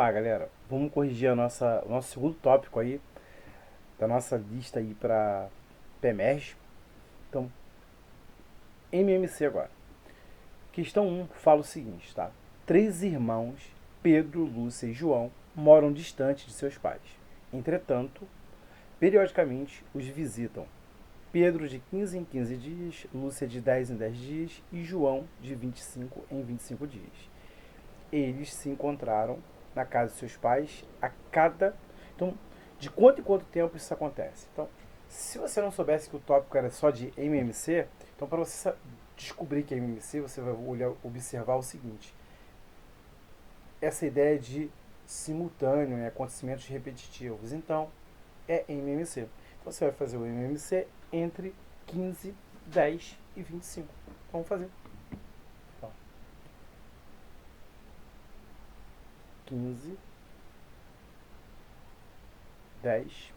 Tá, galera, vamos corrigir o nosso segundo tópico aí, da nossa lista aí para PEMERG. Então, MMC agora. Questão um fala o seguinte, tá? Três irmãos, Pedro, Lúcia e João, moram distante de seus pais. Entretanto, periodicamente os visitam. Pedro de 15 em 15 dias, Lúcia de 10 em 10 dias e João de 25 em 25 dias. Eles se encontraram na casa de seus pais a cada. Então, de quanto em quanto tempo isso acontece? Então, se você não soubesse que o tópico era só de MMC, então para você descobrir que é MMC, você vai observar o seguinte: essa ideia de simultâneo, acontecimentos repetitivos. Então, é MMC. Então, você vai fazer o MMC entre 15, 10 e 25. Vamos fazer. Então, 15, 10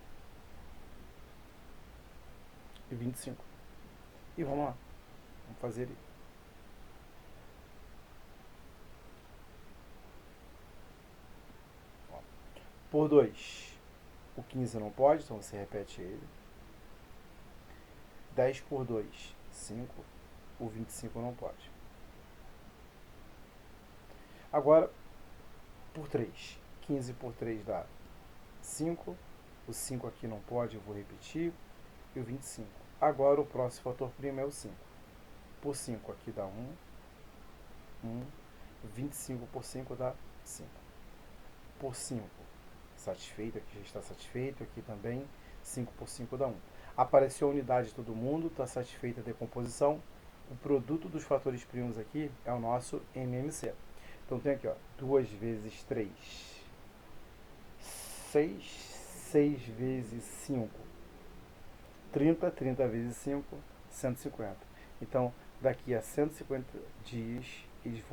e 25. E vamos lá. Vamos fazer ele. Ó. Por 2, o 15 não pode, então você repete ele. 10 por 2, 5. O 25 não pode. Agora, por 3. 15 por 3 dá 5. O 5 aqui não pode, eu vou repetir. E o 25. Agora o próximo fator primo é o 5. Por 5 aqui dá 1. 1. 25 por 5 dá 5. Por 5, satisfeito, aqui já está satisfeito, aqui também. 5 por 5 dá 1. Apareceu a unidade de todo mundo, está satisfeita a decomposição. O produto dos fatores primos aqui é o nosso MMC. Então tem aqui, ó, 2 vezes 3, 6, 6 vezes 5, 30, 30 vezes 5, 150. Então, daqui a 150 dias, eles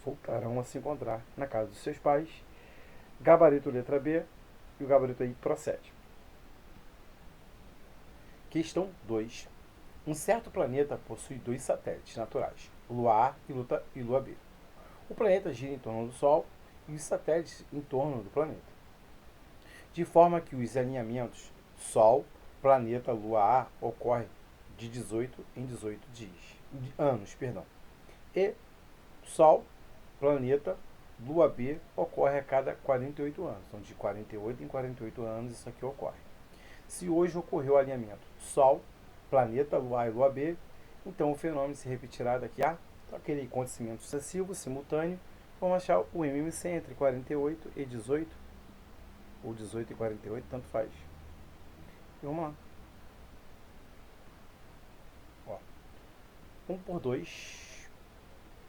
voltarão a se encontrar na casa dos seus pais. Gabarito letra B, e o gabarito aí procede. Questão 2. Um certo planeta possui dois satélites naturais, Lua A e Lua B. O planeta gira em torno do Sol e os satélites em torno do planeta. De forma que os alinhamentos Sol, planeta, Lua A ocorrem de 18 em 18 anos. E Sol, planeta, Lua B ocorre a cada 48 anos. Então, de 48 em 48 anos isso aqui ocorre. Se hoje ocorreu o alinhamento Sol, planeta, Lua A e Lua B, então o fenômeno se repetirá daqui a aquele acontecimento sucessivo, simultâneo. Vamos achar o MMC entre 48 e 18, ou 18 e 48, tanto faz. E vamos lá. Ó, 1 por 2,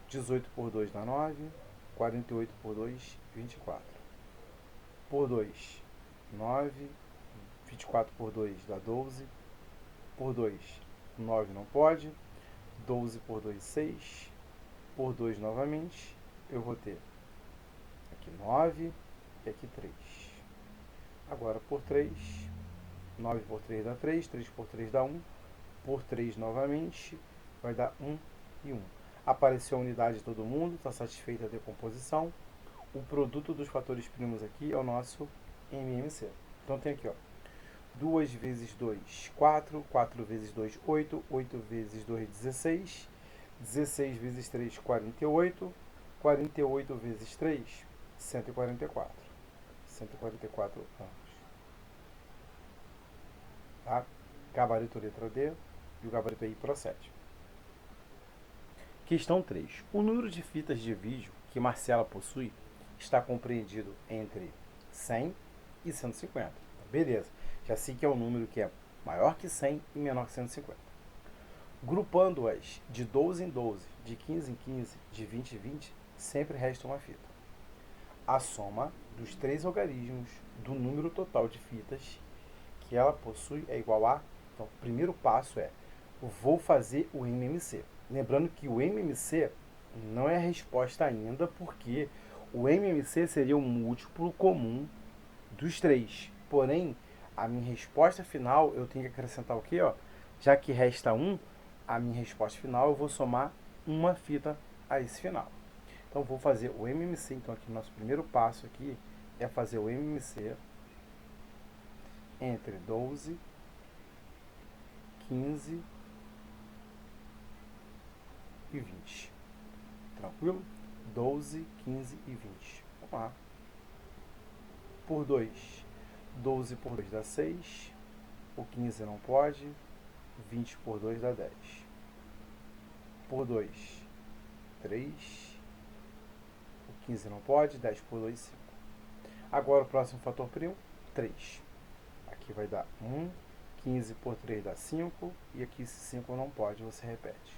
18 por 2 dá 9, 48 por 2, 24. Por 2, 9, 24 por 2 dá 12. Por 2, 9 não pode. 12 por 2, 6. Por 2 novamente, eu vou ter aqui 9 e aqui 3. Agora por 3, 9 por 3 dá 3, 3 por 3 dá 1. Por 3 novamente, vai dar 1 e 1. Apareceu a unidade de todo mundo, está satisfeita a decomposição. O produto dos fatores primos aqui é o nosso MMC. Então tem aqui, ó, 2 vezes 2, 4, 4 vezes 2, 8, 8 vezes 2, 16, 16 vezes 3, 48, 48 vezes 3, 144. 144 anos. Tá? Gabarito letra D e o gabarito aí procede. Questão 3. O número de fitas de vídeo que Marcela possui está compreendido entre 100 e 150. Beleza. Já sei que é um número que é maior que 100 e menor que 150. Grupando-as de 12 em 12, de 15 em 15, de 20 em 20, sempre resta uma fita. A soma dos três algarismos do número total de fitas que ela possui é igual a... Então, o primeiro passo é, vou fazer o MMC. Lembrando que o MMC não é a resposta ainda, porque o MMC seria o múltiplo comum dos três. Porém, a minha resposta final, eu tenho que acrescentar o quê? Ó? Já que resta 1, a minha resposta final, eu vou somar uma fita a esse final. Então, vou fazer o MMC. Então, aqui, nosso primeiro passo aqui é fazer o MMC entre 12, 15 e 20. Tranquilo? 12, 15 e 20. Vamos lá. Por 2. 12 por 2 dá 6. O 15 não pode. 20 por 2 dá 10. Por 2, 3. O 15 não pode. 10 por 2, 5. Agora o próximo fator primo, 3. Aqui vai dar 1. 15 por 3 dá 5. E aqui esse 5 não pode, você repete.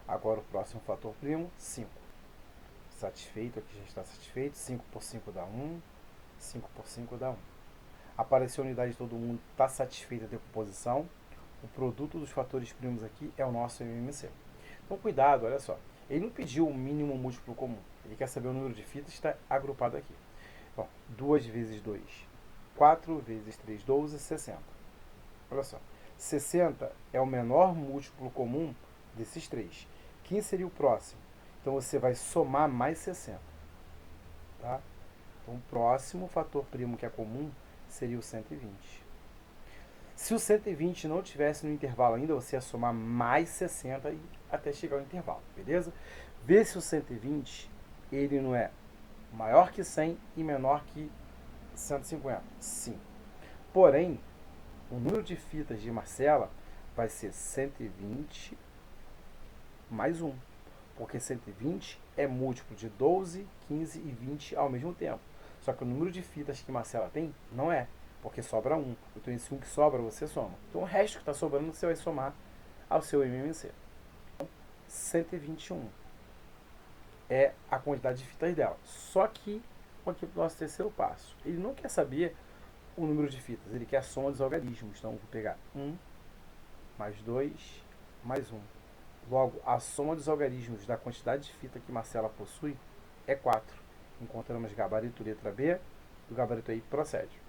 Agora o próximo fator primo, 5. Satisfeito, aqui já está satisfeito. 5 por 5 dá 1. 5 por 5 dá 1. Apareceu a unidade de todo mundo, está satisfeita a decomposição. O produto dos fatores primos aqui é o nosso MMC. Então cuidado, olha só. Ele não pediu o mínimo múltiplo comum. Ele quer saber o número de fitas que está agrupado aqui. Bom, 2 vezes 2, 4 vezes 3, 12, 60. Olha só. 60 é o menor múltiplo comum desses três. Quem seria o próximo? Então você vai somar mais 60. Tá? Então o próximo fator primo que é comum seria o 120. Se o 120 não tivesse no intervalo ainda, você ia somar mais 60 e até chegar ao intervalo, beleza? Vê se o 120 ele não é maior que 100 e menor que 150. Sim. Porém, o número de fitas de Marcela vai ser 120 mais 1. Porque 120 é múltiplo de 12, 15 e 20 ao mesmo tempo. Só que o número de fitas que Marcela tem não é, porque sobra 1. Então esse 1 que sobra você soma. Então o resto que está sobrando você vai somar ao seu MMC. 121 é a quantidade de fitas dela. Só que, aqui para o nosso terceiro passo, ele não quer saber o número de fitas, ele quer a soma dos algarismos. Então, eu vou pegar 1 mais 2 mais 1. Logo, a soma dos algarismos da quantidade de fita que Marcela possui é 4. Encontramos gabarito letra B, e o gabarito aí procede.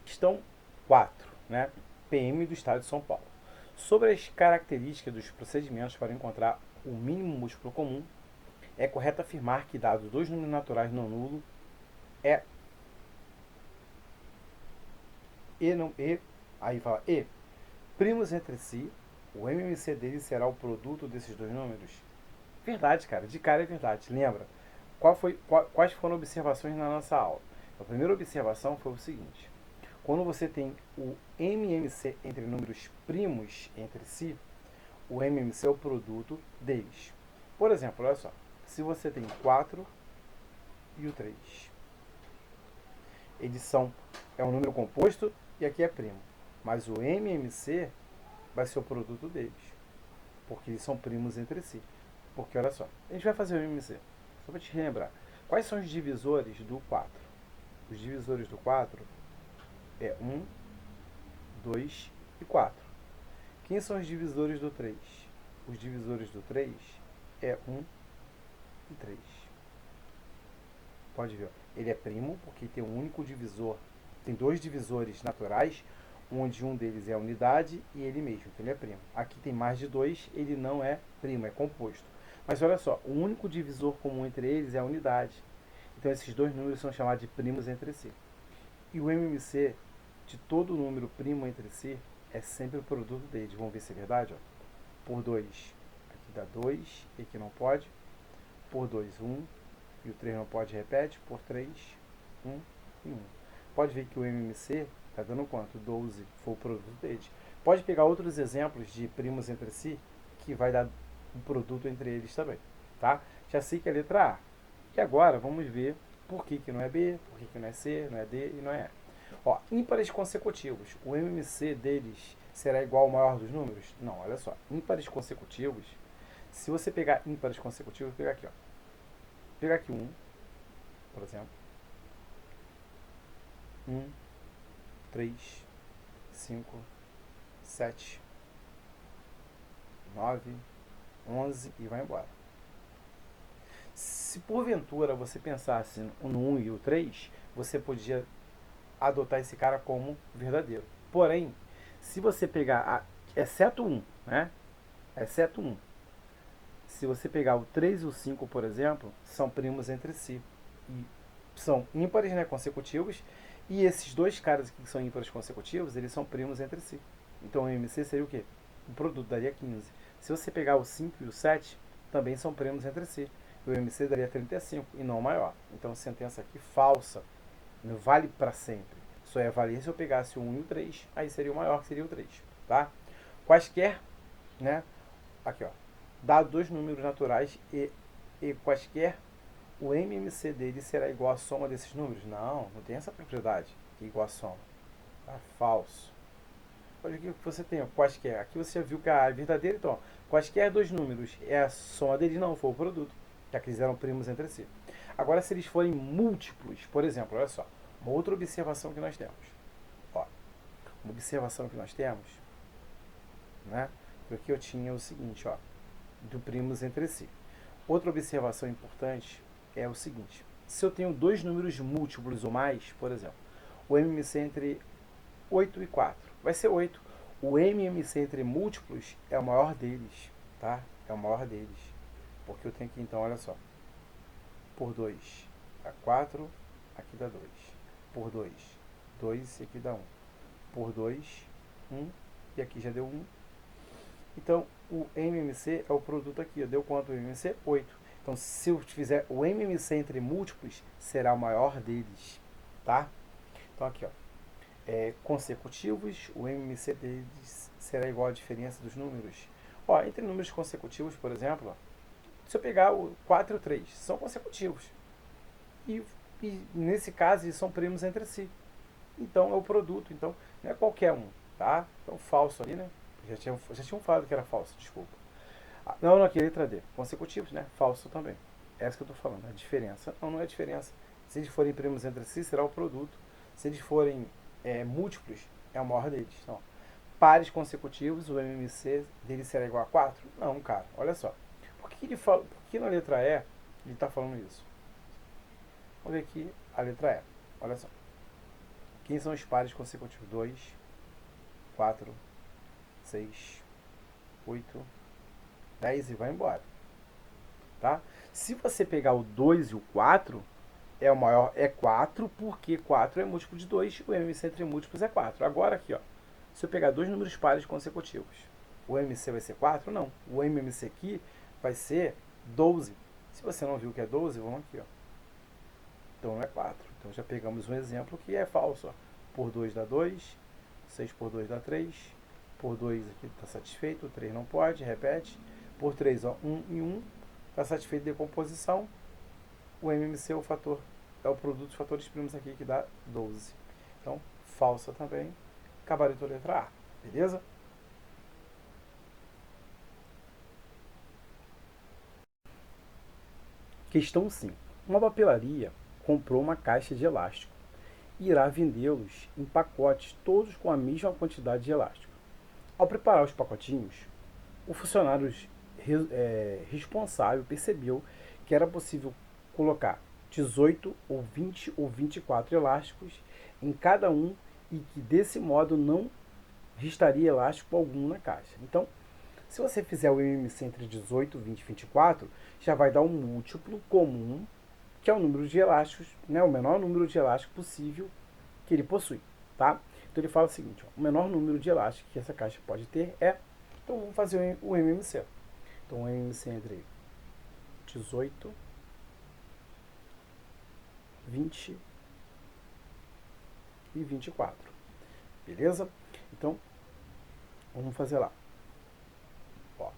Questão 4, né? PM do Estado de São Paulo. Sobre as características dos procedimentos para encontrar o mínimo múltiplo comum, é correto afirmar que, dados dois números naturais não nulos, aí fala primos entre si, o MMC deles será o produto desses dois números? Verdade, cara, de cara é verdade. Lembra? Quais foram as observações na nossa aula? A primeira observação foi o seguinte: quando você tem o MMC entre números primos entre si, o MMC é o produto deles. Por exemplo, olha só, se você tem 4 e o 3, é um número composto e aqui é primo. Mas o MMC vai ser o produto deles, porque eles são primos entre si. Porque olha só, a gente vai fazer o MMC, só para te relembrar. Quais são os divisores do 4? Os divisores do 4 é 1, 2 e 4. Quem são os divisores do 3? Os divisores do 3 é 1 e 3. Pode ver, ele é primo porque tem um único divisor. Tem dois divisores naturais, onde um deles é a unidade e ele mesmo, então ele é primo. Aqui tem mais de dois, ele não é primo, é composto. Mas olha só, o único divisor comum entre eles é a unidade. Então esses dois números são chamados de primos entre si. E o MMC de todo número primo entre si é sempre o produto deles. Vamos ver se é verdade? Ó. Por 2, aqui dá 2, e aqui não pode. Por 2, 1, e o 3 não pode, repete. Por 3, 1 e 1. Pode ver que o MMC está dando quanto? 12 foi o produto deles. Pode pegar outros exemplos de primos entre si, que vai dar um produto entre eles também. Tá? Já sei que é a letra A. E agora vamos ver por que não é B, por que não é C, não é D e não é E. Ó, ímpares consecutivos. O MMC deles será igual ao maior dos números? Não, olha só. Ímpares consecutivos. Se você pegar ímpares consecutivos, vou pegar aqui, ó. Vou pegar aqui 1, por exemplo. 1, 3, 5, 7, 9, 11 e vai embora. Se porventura você pensasse no 1 e o 3, você podia adotar esse cara como verdadeiro. Porém, se você pegar, exceto 1, né? Exceto 1. Se você pegar o 3 e o 5, por exemplo, são primos entre si. e são ímpares, né, consecutivos, e esses dois caras aqui que são ímpares consecutivos, eles são primos entre si. Então o MC seria o quê? O produto daria 15. Se você pegar o 5 e o 7, também são primos entre si. O MC daria 35 e não maior. Então sentença aqui falsa. Não vale para sempre. Só ia valer se eu pegasse o 1 e o 3, aí seria o maior, que seria o 3. Tá? Quaisquer, né? Aqui, ó. Dado dois números naturais e quaisquer, o MMC dele será igual à soma desses números? Não, não tem essa propriedade que é igual à soma. Tá? Falso. Olha aqui o que você tem, quaisquer. Aqui você já viu que a verdadeira, então, quaisquer dois números é a soma deles? Não, foi o produto, já que eles eram primos entre si. Agora, se eles forem múltiplos, por exemplo, olha só, uma outra observação que nós temos. Ó, uma observação que nós temos, né? Porque eu tinha o seguinte, ó, do primos entre si. Outra observação importante é o seguinte: se eu tenho dois números múltiplos ou mais, por exemplo, o MMC entre 8 e 4 vai ser 8. O MMC entre múltiplos é o maior deles, tá? É o maior deles. Porque eu tenho aqui, então, olha só. Por 2 dá 4, aqui dá 2. Por 2, 2 e aqui dá 1. Por 2, 1 e aqui já deu 1. Então, o MMC é o produto aqui. Deu quanto o MMC? 8. Então, se eu fizer o MMC entre múltiplos, será o maior deles, tá? Então, aqui, ó. Consecutivos, o MMC deles será igual à diferença dos números. Ó, entre números consecutivos, por exemplo, ó, se eu pegar o 4 e o 3, são consecutivos. E nesse caso, eles são primos entre si. Então, é o produto. Então, não é qualquer um, tá? Então, falso ali, né? Já tinham falado que era falso, desculpa. Não, aqui é letra D. Consecutivos, né? Falso também. É essa que eu estou falando, a diferença. Não é diferença. Se eles forem primos entre si, será o produto. Se eles forem múltiplos, é o maior deles. Então, pares consecutivos, o MMC dele será igual a 4? Não, cara, olha só. Por que na letra E ele está falando isso? Vamos ver aqui a letra E. Olha só. Quem são os pares consecutivos? 2, 4, 6, 8, 10 e vai embora. Tá? Se você pegar o 2 e o 4, o maior é 4, porque 4 é múltiplo de 2, o MMC entre múltiplos é 4. Agora aqui, ó, se eu pegar dois números pares consecutivos, o MMC vai ser 4? Não. O MMC aqui vai ser 12. Se você não viu que é 12, vamos aqui, ó. Então não é 4. Então já pegamos um exemplo que é falso. Ó. Por 2 dá 2, 6 por 2 dá 3, por 2 aqui está satisfeito, 3 não pode, repete. Por 3, ó, 1 e 1, está satisfeito de decomposição. O MMC é o produto dos fatores primos aqui que dá 12. Então, falsa também. Gabarito letra A. Beleza? Questão 5. Uma papelaria comprou uma caixa de elástico e irá vendê-los em pacotes, todos com a mesma quantidade de elástico. Ao preparar os pacotinhos, o funcionário responsável percebeu que era possível colocar 18 ou 20 ou 24 elásticos em cada um e que desse modo não restaria elástico algum na caixa. Então, se você fizer o MMC entre 18, 20 e 24, já vai dar um múltiplo comum, que é o número de elásticos, né, o menor número de elásticos possível que ele possui. Tá? Então ele fala o seguinte, ó, o menor número de elásticos que essa caixa pode ter é... Então vamos fazer o MMC. Então o MMC entre 18, 20 e 24. Beleza? Então, vamos fazer lá. Ó,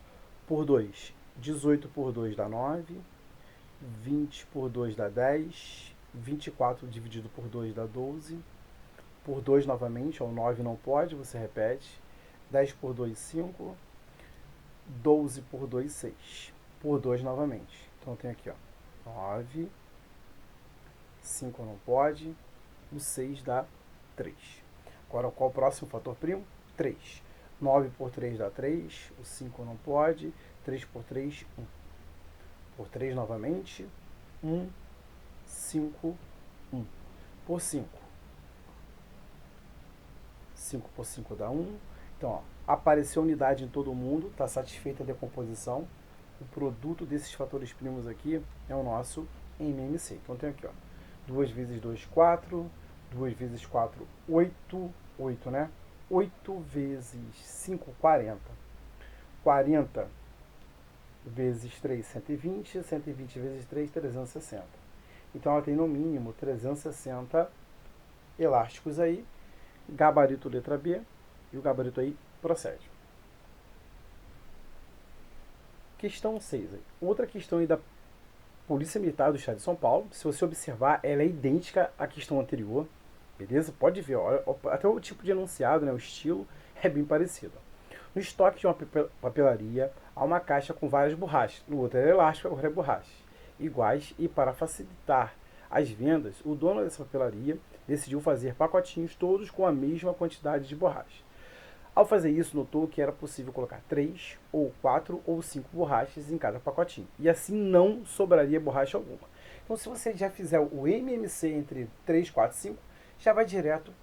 por 2, 18 por 2 dá 9, 20 por 2 dá 10, 24 dividido por 2 dá 12, por 2 novamente, ó, o 9 não pode, você repete, 10 por 2, 5, 12 por 2, 6, por 2 novamente. Então eu tenho aqui, ó, 9, 5 não pode, o 6 dá 3. Agora, qual o próximo fator primo? 3. 9 por 3 dá 3, o 5 não pode, 3 por 3, 1. Por 3 novamente, 1, 5, 1. Por 5. 5 por 5 dá 1. Então, ó, apareceu unidade em todo mundo, está satisfeita a decomposição. O produto desses fatores primos aqui é o nosso MMC. Então, eu tenho aqui, ó, 2 vezes 2, 4, 2 vezes 4, 8, 8, né? 8 vezes 5, 40. 40 vezes 3, 120. 120 vezes 3, 360. Então, ela tem no mínimo 360 elásticos aí. Gabarito letra B. E o gabarito aí procede. Questão 6. Outra questão aí da Polícia Militar do Estado de São Paulo. Se você observar, ela é idêntica à questão anterior. Beleza? Pode ver, olha, até o tipo de enunciado, né, o estilo é bem parecido. No estoque de uma papelaria, há uma caixa com várias borrachas. No outro é elástico, outra é borracha. Iguais, e para facilitar as vendas, o dono dessa papelaria decidiu fazer pacotinhos todos com a mesma quantidade de borracha. Ao fazer isso, notou que era possível colocar 3, ou 4, ou 5 borrachas em cada pacotinho. E assim não sobraria borracha alguma. Então, se você já fizer o MMC entre 3, 4, 5, já vai direto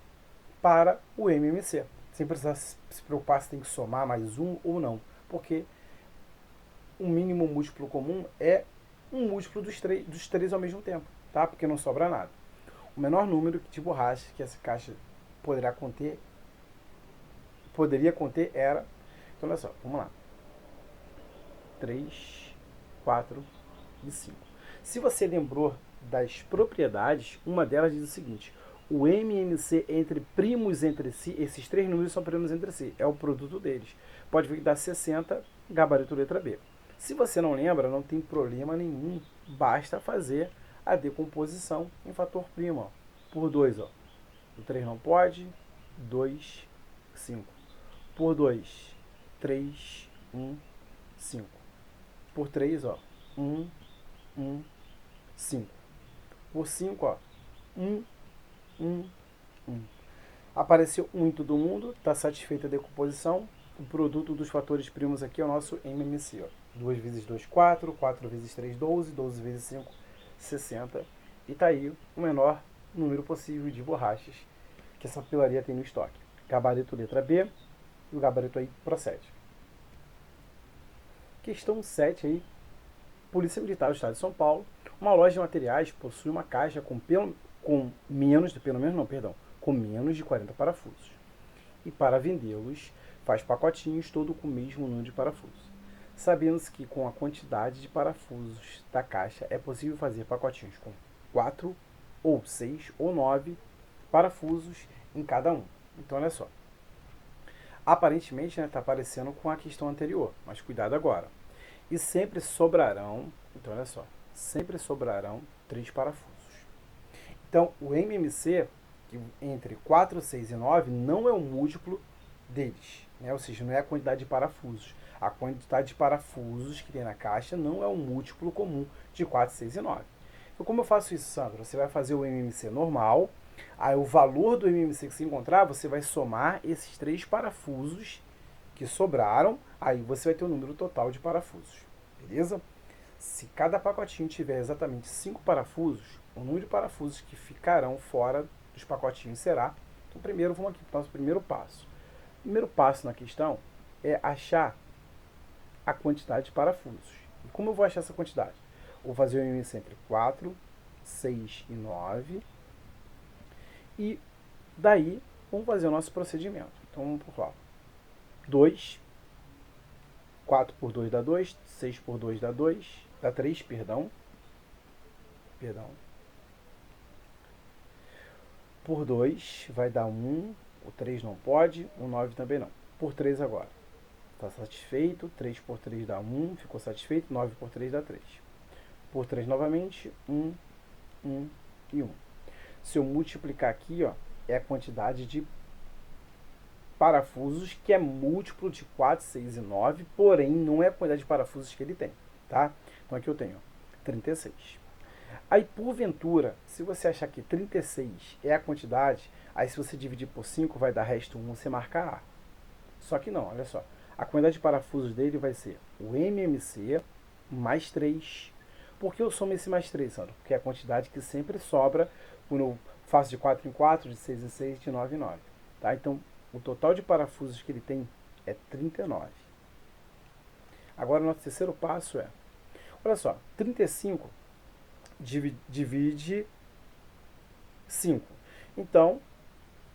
para o MMC. Sem precisar se preocupar se tem que somar mais um ou não. Porque o mínimo múltiplo comum é um múltiplo dos três ao mesmo tempo. Tá? Porque não sobra nada. O menor número de borrachas que essa caixa poderia conter era... Então, olha só, vamos lá. 3, 4 e 5. Se você lembrou das propriedades, uma delas diz o seguinte: o MMC entre primos entre si, esses três números são primos entre si, é o produto deles. Pode vir que dá 60, gabarito letra B. Se você não lembra, não tem problema nenhum, basta fazer a decomposição em fator primo, ó, por 2. Ó. O 3 não pode, 2, 5. Por 2, 3, 1, 5. Por 3, ó, 1, 1, 5. Por 5, ó, 1, 1, 1. Apareceu 1 em todo mundo, está satisfeita a decomposição. O produto dos fatores primos aqui é o nosso MMC. Ó. 2 vezes 2, 4. 4 vezes 3, 12. 12 vezes 5, 60. E está aí o menor número possível de borrachas que essa papelaria tem no estoque. Gabarito letra B. E o gabarito aí procede. Questão 7 aí. Polícia Militar do Estado de São Paulo. Uma loja de materiais possui uma caixa com menos de 40 parafusos. E para vendê-los, faz pacotinhos todo com o mesmo número de parafusos. Sabendo-se que com a quantidade de parafusos da caixa é possível fazer pacotinhos com 4, ou 6, ou 9 parafusos em cada um. Então, olha só. Aparentemente, está parecendo com a questão anterior, mas cuidado agora. E sempre sobrarão, então olha só, sempre sobrarão 3 parafusos. Então, o MMC, entre 4, 6 e 9, não é o múltiplo deles, né? Ou seja, não é a quantidade de parafusos. A quantidade de parafusos que tem na caixa não é o múltiplo comum de 4, 6 e 9. Então, como eu faço isso, Sandro? Você vai fazer o MMC normal, aí o valor do MMC que você encontrar, você vai somar esses 3 parafusos que sobraram, aí você vai ter o número total de parafusos, beleza? Se cada pacotinho tiver exatamente 5 parafusos, o número de parafusos que ficarão fora dos pacotinhos será... Então, primeiro, vamos aqui para o nosso primeiro passo. O primeiro passo na questão é achar a quantidade de parafusos. E como eu vou achar essa quantidade? Vou fazer o MMC entre 4, 6 e 9. E daí, vamos fazer o nosso procedimento. Então, vamos por lá. 2, 4 por 2 dá 2, 6 por 2 dá 2, dá 3, perdão. Por 2 vai dar 1, o 3 não pode, o 9 também não. Por 3 agora. Está satisfeito, 3 por 3 dá 1, ficou satisfeito, 9 por 3 dá 3. Por 3 novamente, 1, 1 e 1. Se eu multiplicar aqui, ó, é a quantidade de parafusos, que é múltiplo de 4, 6 e 9, porém não é a quantidade de parafusos que ele tem, tá? Então aqui eu tenho 36. Aí, porventura, se você achar que 36 é a quantidade, aí se você dividir por 5 vai dar resto 1, você marca A. Só que não, olha só. A quantidade de parafusos dele vai ser o MMC mais 3. Por que eu somo esse mais 3, Sandro? Porque é a quantidade que sempre sobra quando eu faço de 4 em 4, de 6 em 6, de 9 em 9. Tá? Então, o total de parafusos que ele tem é 39. Agora, o nosso terceiro passo é... Olha só, 35 divide 5. Então,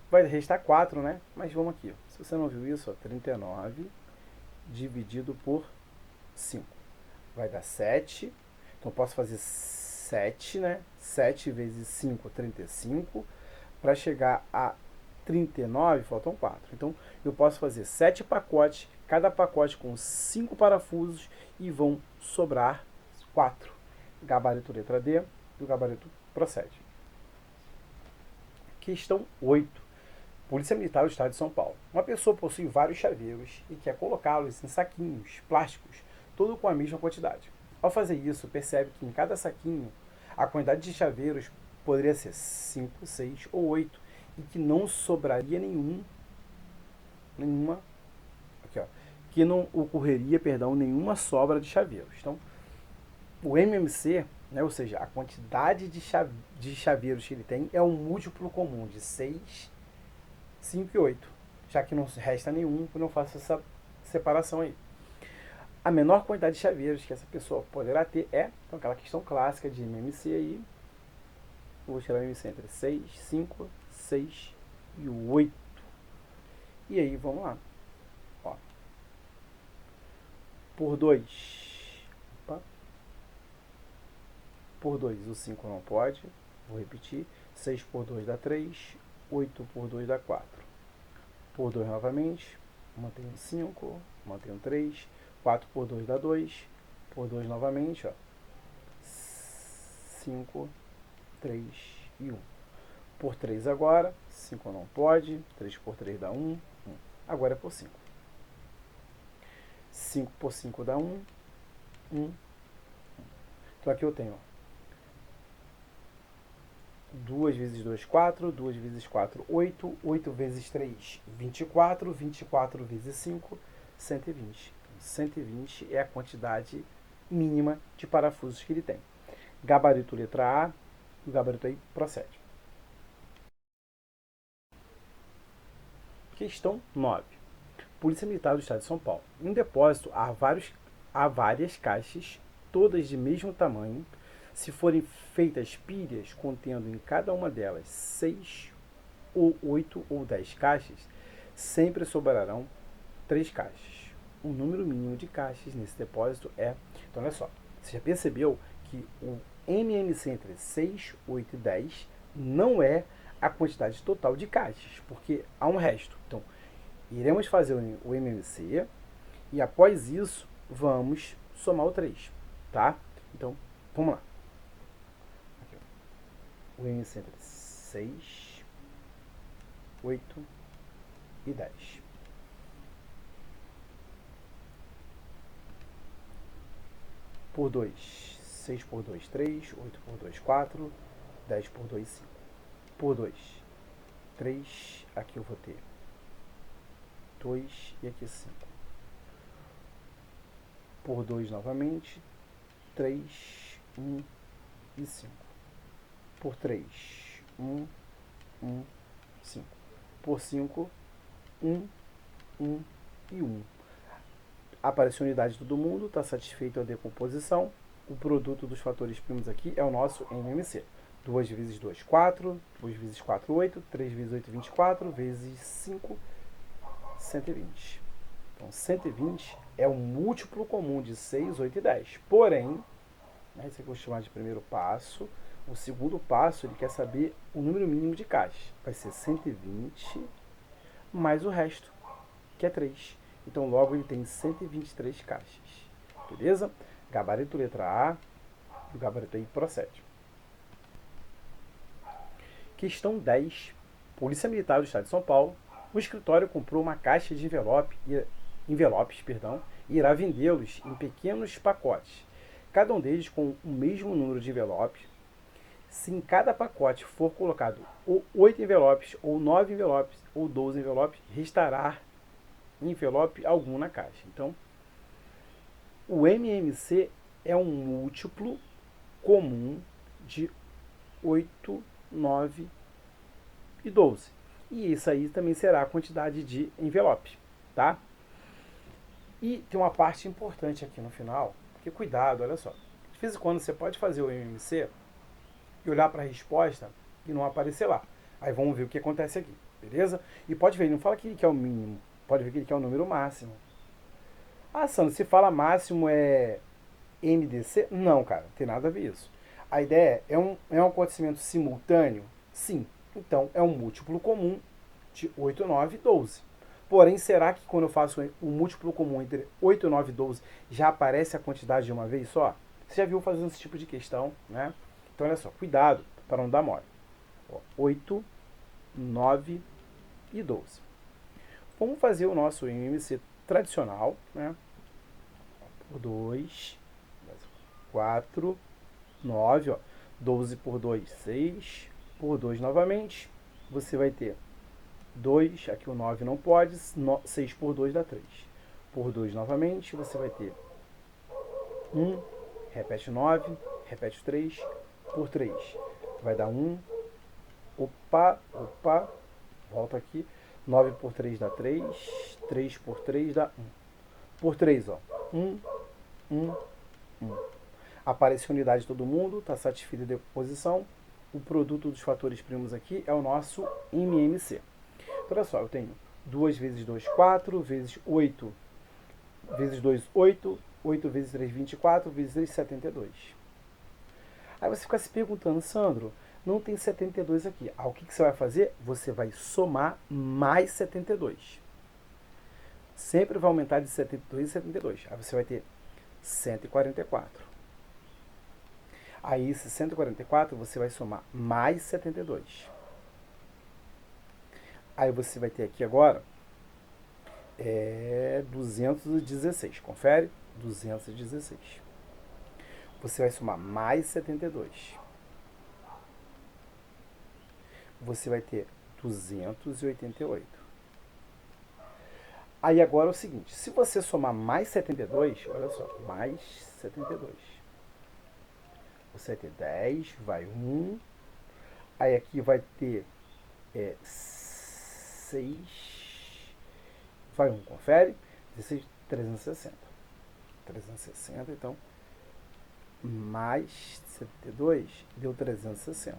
vai restar 4, né? Mas vamos aqui. Se você não viu isso, ó, 39 dividido por 5. Vai dar 7. Então, posso fazer 7, né? 7 vezes 5, 35. Para chegar a 39, faltam 4. Então, eu posso fazer 7 pacotes, cada pacote com 5 parafusos e vão sobrar 4. Gabarito letra D, e o gabarito procede. Questão 8. Polícia Militar do Estado de São Paulo. Uma pessoa possui vários chaveiros e quer colocá-los em saquinhos plásticos, tudo com a mesma quantidade. Ao fazer isso, percebe que em cada saquinho a quantidade de chaveiros poderia ser 5, 6 ou 8 e que não sobraria nenhuma, aqui ó, que não ocorreria, nenhuma sobra de chaveiros. Então, o MMC, né, ou seja, a quantidade de chaveiros que ele tem é um múltiplo comum de 6, 5 e 8, já que não resta nenhum, eu não faço essa separação aí. A menor quantidade de chaveiros que essa pessoa poderá ter é, então, aquela questão clássica de MMC aí, vou tirar o MMC entre 6, 5, 6 e 8. E aí, vamos lá. Ó. Por 2. Por 2, o 5 não pode. Vou repetir. 6 por 2 dá 3. 8 por 2 dá 4. Por 2 novamente. Mantenho 5. Mantenho 3. 4 por 2 dá 2. Por 2 novamente. Ó. 5, 3 e 1. Por 3 agora. 5 não pode. 3 por 3 dá 1. Agora é por 5. 5 por 5 dá 1. 1. Então aqui eu tenho, ó, 2 vezes 2, 4. 2 vezes 4, 8. 8 vezes 3, 24. 24 vezes 5, 120. 120 é a quantidade mínima de parafusos que ele tem. Gabarito letra A. O gabarito aí procede. Questão 9. Polícia Militar do Estado de São Paulo. Em um depósito há várias caixas, todas de mesmo tamanho. Se forem feitas pilhas contendo em cada uma delas 6 ou 8 ou 10 caixas, sempre sobrarão 3 caixas. O número mínimo de caixas nesse depósito é... Então, olha só. Você já percebeu que o MMC entre 6, 8 e 10 não é a quantidade total de caixas, porque há um resto. Então, iremos fazer o MMC e após isso vamos somar o 3, tá? Então, vamos lá. Aqui, o MMC entre 6, 8 e 10. Por 2, 6 por 2, 3, 8 por 2, 4, 10 por 2, 5. Por 2, 3, aqui eu vou ter 2 e aqui 5. Por 2 novamente, 3, 1 e 5. Por 3, 1, 1, 5. Por 5, 1, 1 e 1. Apareceu a unidade de todo mundo, está satisfeita a decomposição. O produto dos fatores primos aqui é o nosso MMC. 2 vezes 2, 4. 2 vezes 4, 8. 3 vezes 8, 24. Vezes 5, 120. Então, 120 é um múltiplo comum de 6, 8 e 10. Porém, né, isso aqui eu vou chamar de primeiro passo. O segundo passo, ele quer saber o número mínimo de caixas. Vai ser 120 mais o resto, que é 3. Então, logo, ele tem 123 caixas. Beleza? Gabarito letra A. E o gabarito aí procede. Questão 10. Polícia Militar do Estado de São Paulo. O escritório comprou uma caixa de envelopes e irá vendê-los em pequenos pacotes, cada um deles com o mesmo número de envelopes. Se em cada pacote for colocado ou 8 envelopes, ou 9 envelopes, ou 12 envelopes, restará envelope algum na caixa. Então, o MMC é um múltiplo comum de 8, 9 e 12. E isso aí também será a quantidade de envelopes, tá? E tem uma parte importante aqui no final, porque cuidado, olha só. De vez em quando você pode fazer o MMC e olhar para a resposta e não aparecer lá. Aí vamos ver o que acontece aqui, beleza? E pode ver, ele não fala que ele quer o mínimo, pode ver que ele quer o número máximo. Ah, Sandro, se fala máximo é MDC? Não, cara, não tem nada a ver isso. A ideia é um acontecimento simultâneo? Sim. Então, é um múltiplo comum de 8, 9 e 12. Porém, será que quando eu faço o múltiplo comum entre 8, 9 e 12, já aparece a quantidade de uma vez só? Você já viu fazendo esse tipo de questão, né? Então, olha só, cuidado para não dar mole. 8, 9 e 12. Vamos fazer o nosso MMC tradicional, né? 2, 4, 9, ó. 12 por 2, 6. Por 2 novamente, você vai ter 2, aqui o 9 não pode, 6 por 2 dá 3. Por 2 novamente, você vai ter 1, repete 9, repete 3, por 3. Vai dar 1, opa, volta aqui. 9 por 3 dá 3, 3 por 3 dá 1. Por 3, ó, 1, 1, 1. Aparece a unidade de todo mundo, está satisfeita a deposição. O produto dos fatores primos aqui é o nosso MMC. Então, olha só, eu tenho 2 vezes 2, 4, vezes 8, vezes 2, 8, 8 vezes 3, 24, vezes 3, 72. Aí você fica se perguntando, Sandro, não tem 72 aqui. O que você vai fazer? Você vai somar mais 72. Sempre vai aumentar de 72 em 72. Aí você vai ter 144. Aí, esse 144, você vai somar mais 72. Aí você vai ter aqui agora 216. Confere? 216. Você vai somar mais 72. Você vai ter 288. Aí agora é o seguinte, se você somar mais 72, olha só, mais 72. Você vai ter 10, vai 1. Aí aqui vai ter 6, vai 1, confere. 16, 360. 360, então, mais 72 deu 360.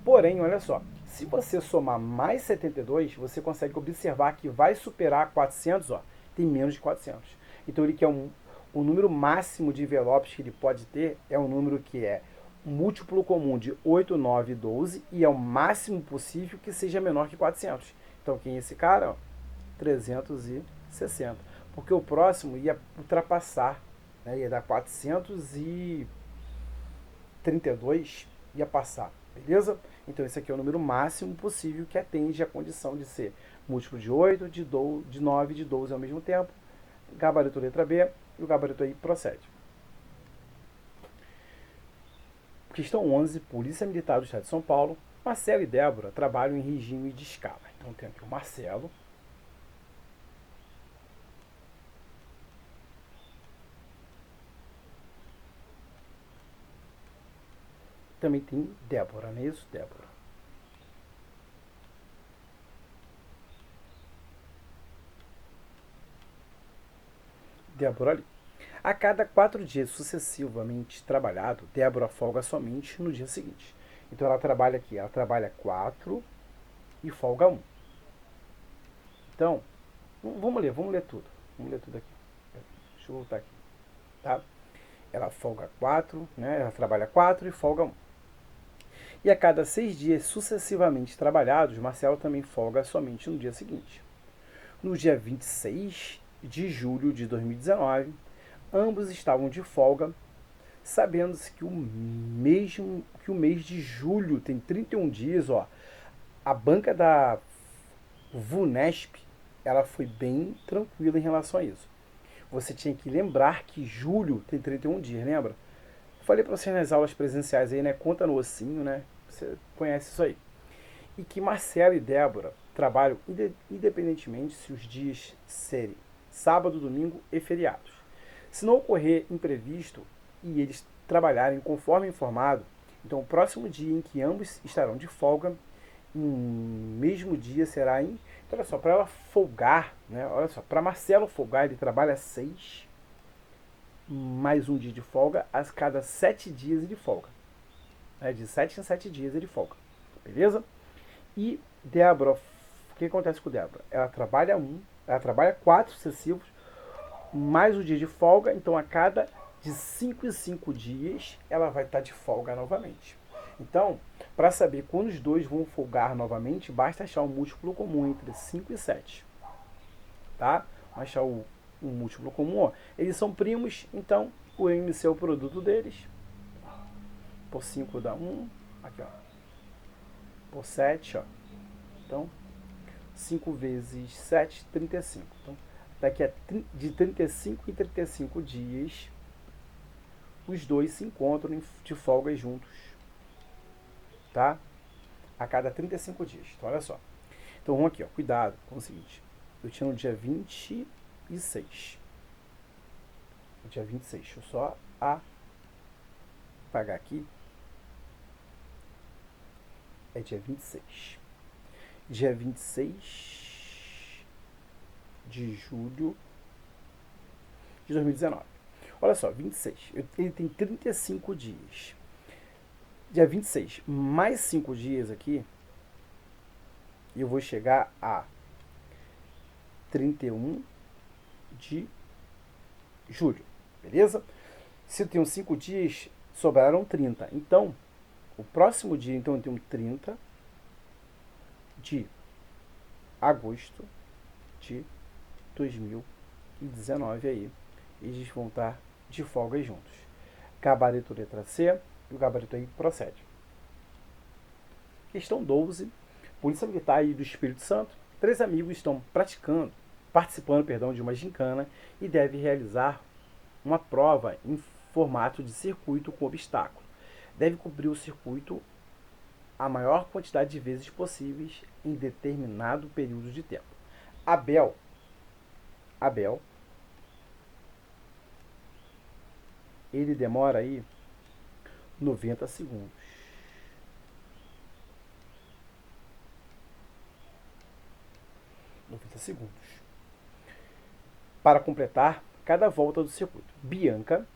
Porém, olha só, se você somar mais 72, você consegue observar que vai superar 400, ó, tem menos de 400. Então ele quer o número máximo de envelopes que ele pode ter é um número que é um múltiplo comum de 8, 9 e 12 e é o máximo possível que seja menor que 400. Então quem é esse cara? Ó, 360. Porque o próximo ia ultrapassar, né, ia dar 432, ia passar, beleza? Então esse aqui é o número máximo possível que atende a condição de ser múltiplo de 8, de 9 e de 12 ao mesmo tempo. Gabarito letra B, e o gabarito aí procede. Questão 11, Polícia Militar do Estado de São Paulo. Marcelo e Débora trabalham em regime de escala. Então tem aqui o Marcelo. Também tem Débora, não é isso? Débora. Débora ali. A cada 4 dias sucessivamente trabalhado, Débora folga somente no dia seguinte. Então ela trabalha aqui, ela trabalha 4 e folga 1. Então, vamos ler tudo. Vamos ler tudo aqui. Deixa eu voltar aqui. Tá? Ela folga 4, né? Ela trabalha 4 e folga 1. E a cada 6 dias sucessivamente trabalhados, Marcelo também folga somente no dia seguinte. No dia 26 de julho de 2019, ambos estavam de folga, sabendo-se que o mês de julho tem 31 dias. Ó, a banca da VUNESP ela foi bem tranquila em relação a isso. Você tinha que lembrar que julho tem 31 dias, lembra? Falei para você nas aulas presenciais aí, né? Conta no ossinho, né? Você conhece isso aí. E que Marcelo e Débora trabalham independentemente se os dias serem sábado, domingo e feriados. Se não ocorrer imprevisto e eles trabalharem conforme informado, então o próximo dia em que ambos estarão de folga, mesmo dia será em... Então, olha só, para ela folgar, né? Olha só, para Marcelo folgar, ele trabalha 6 mais um dia de folga, a cada 7 dias ele folga. né? De 7 em 7 dias ele folga. Beleza? E Débora, o que acontece com Débora? Ela trabalha 4 sucessivos, mais o dia de folga, então a cada de 5 em 5 dias ela vai estar de folga novamente. Então, para saber quando os dois vão folgar novamente, basta achar um múltiplo comum entre 5 e 7. Tá? Vamos achar um múltiplo comum. Ó. Eles são primos, então o MC é o produto deles. Por 5 dá 1. Aqui, ó. Por 7, ó. Então, 5 vezes 7, 35. Então, daqui a de 35 em 35 dias, os dois se encontram de folga juntos. Tá? A cada 35 dias. Então, olha só. Então, vamos aqui, ó. Cuidado com o seguinte. Eu tinha no dia 26. No dia 26. Deixa eu só apagar aqui. É dia 26. Dia 26 de julho de 2019. Olha só, 26. Ele tem 35 dias. Dia 26, mais 5 dias aqui, e eu vou chegar a 31 de julho. Beleza? Se eu tenho 5 dias, sobraram 30. Então, o próximo dia, então, eu tenho 30 de agosto de 2019 aí. E eles vão estar de folga juntos. Gabarito letra C e o gabarito aí procede. Questão 12. Polícia Militar aí do Espírito Santo. 3 amigos estão participando de uma gincana e devem realizar uma prova em formato de circuito com obstáculo. Deve cobrir o circuito a maior quantidade de vezes possíveis em determinado período de tempo. Abel, ele demora aí 90 segundos. 90 segundos. Para completar cada volta do circuito. Bianca,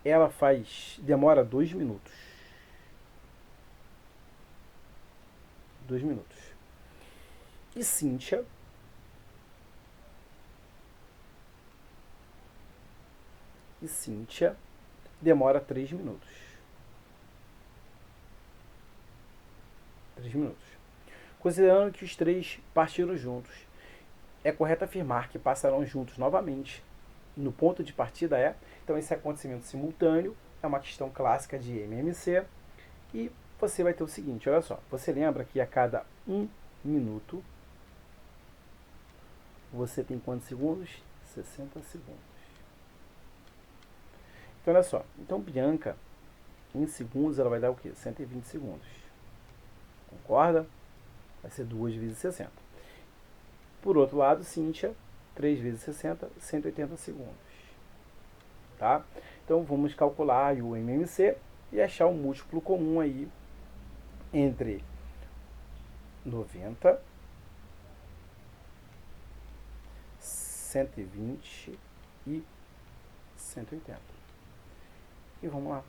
ela demora 2 minutos. 2 minutos. E Cíntia, demora 3 minutos. 3 minutos. Considerando que os 3 partiram juntos, é correto afirmar que passarão juntos novamente. No ponto de partida então esse acontecimento simultâneo é uma questão clássica de MMC. E você vai ter o seguinte, olha só. Você lembra que a cada 1 minuto, você tem quantos segundos? 60 segundos. Então, olha só. Então, Bianca, em segundos, ela vai dar o quê? 120 segundos. Concorda? Vai ser 2 vezes 60. Por outro lado, Cíntia, 3 vezes 60, 180 segundos. Tá? Então, vamos calcular o MMC e achar um múltiplo comum aí entre 90, 120 e 180. E vamos lá.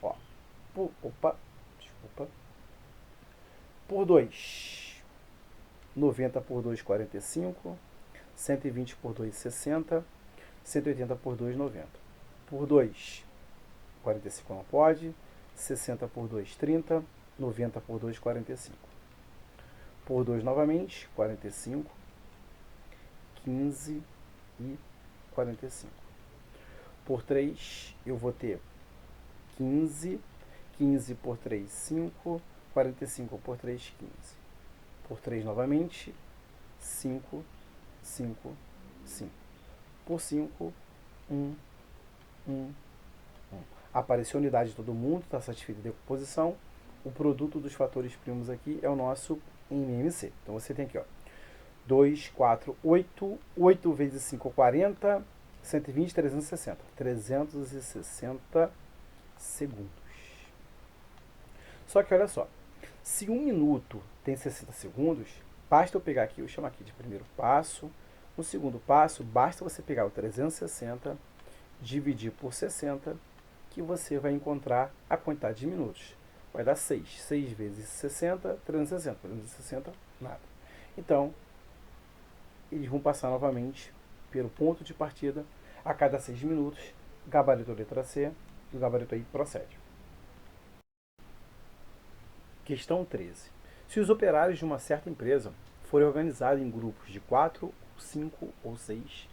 Ó, por 2, 90 por 2, 45, 120 por 2, 60, 180 por 2, 90. Por 2, 45 não pode, 60 por 2, 30, 90 por 2, 45. Por 2 novamente, 45, 15 e 45. Por 3, eu vou ter 15, 15 por 3, 5, 45 por 3, 15. Por 3 novamente, 5, 5, 5. Por 5, 1, 1, 1. Apareceu a unidade de todo mundo, está satisfeita a decomposição. O produto dos fatores primos aqui é o nosso MMC. Então você tem aqui, ó, 2, 4, 8, 8 vezes 5, 40, 120, 360. 360 segundos. Só que olha só, se 1 minuto tem 60 segundos, basta eu pegar aqui, eu chamo aqui de primeiro passo. No segundo passo, basta você pegar o 360, dividir por 60, que você vai encontrar a quantidade de minutos. Vai dar 6. 6 vezes 60, 360. 360, nada. Então, eles vão passar novamente pelo ponto de partida a cada 6 minutos, gabarito letra C, e o gabarito aí procede. Questão 13. Se os operários de uma certa empresa forem organizados em grupos de 4, 5 ou 6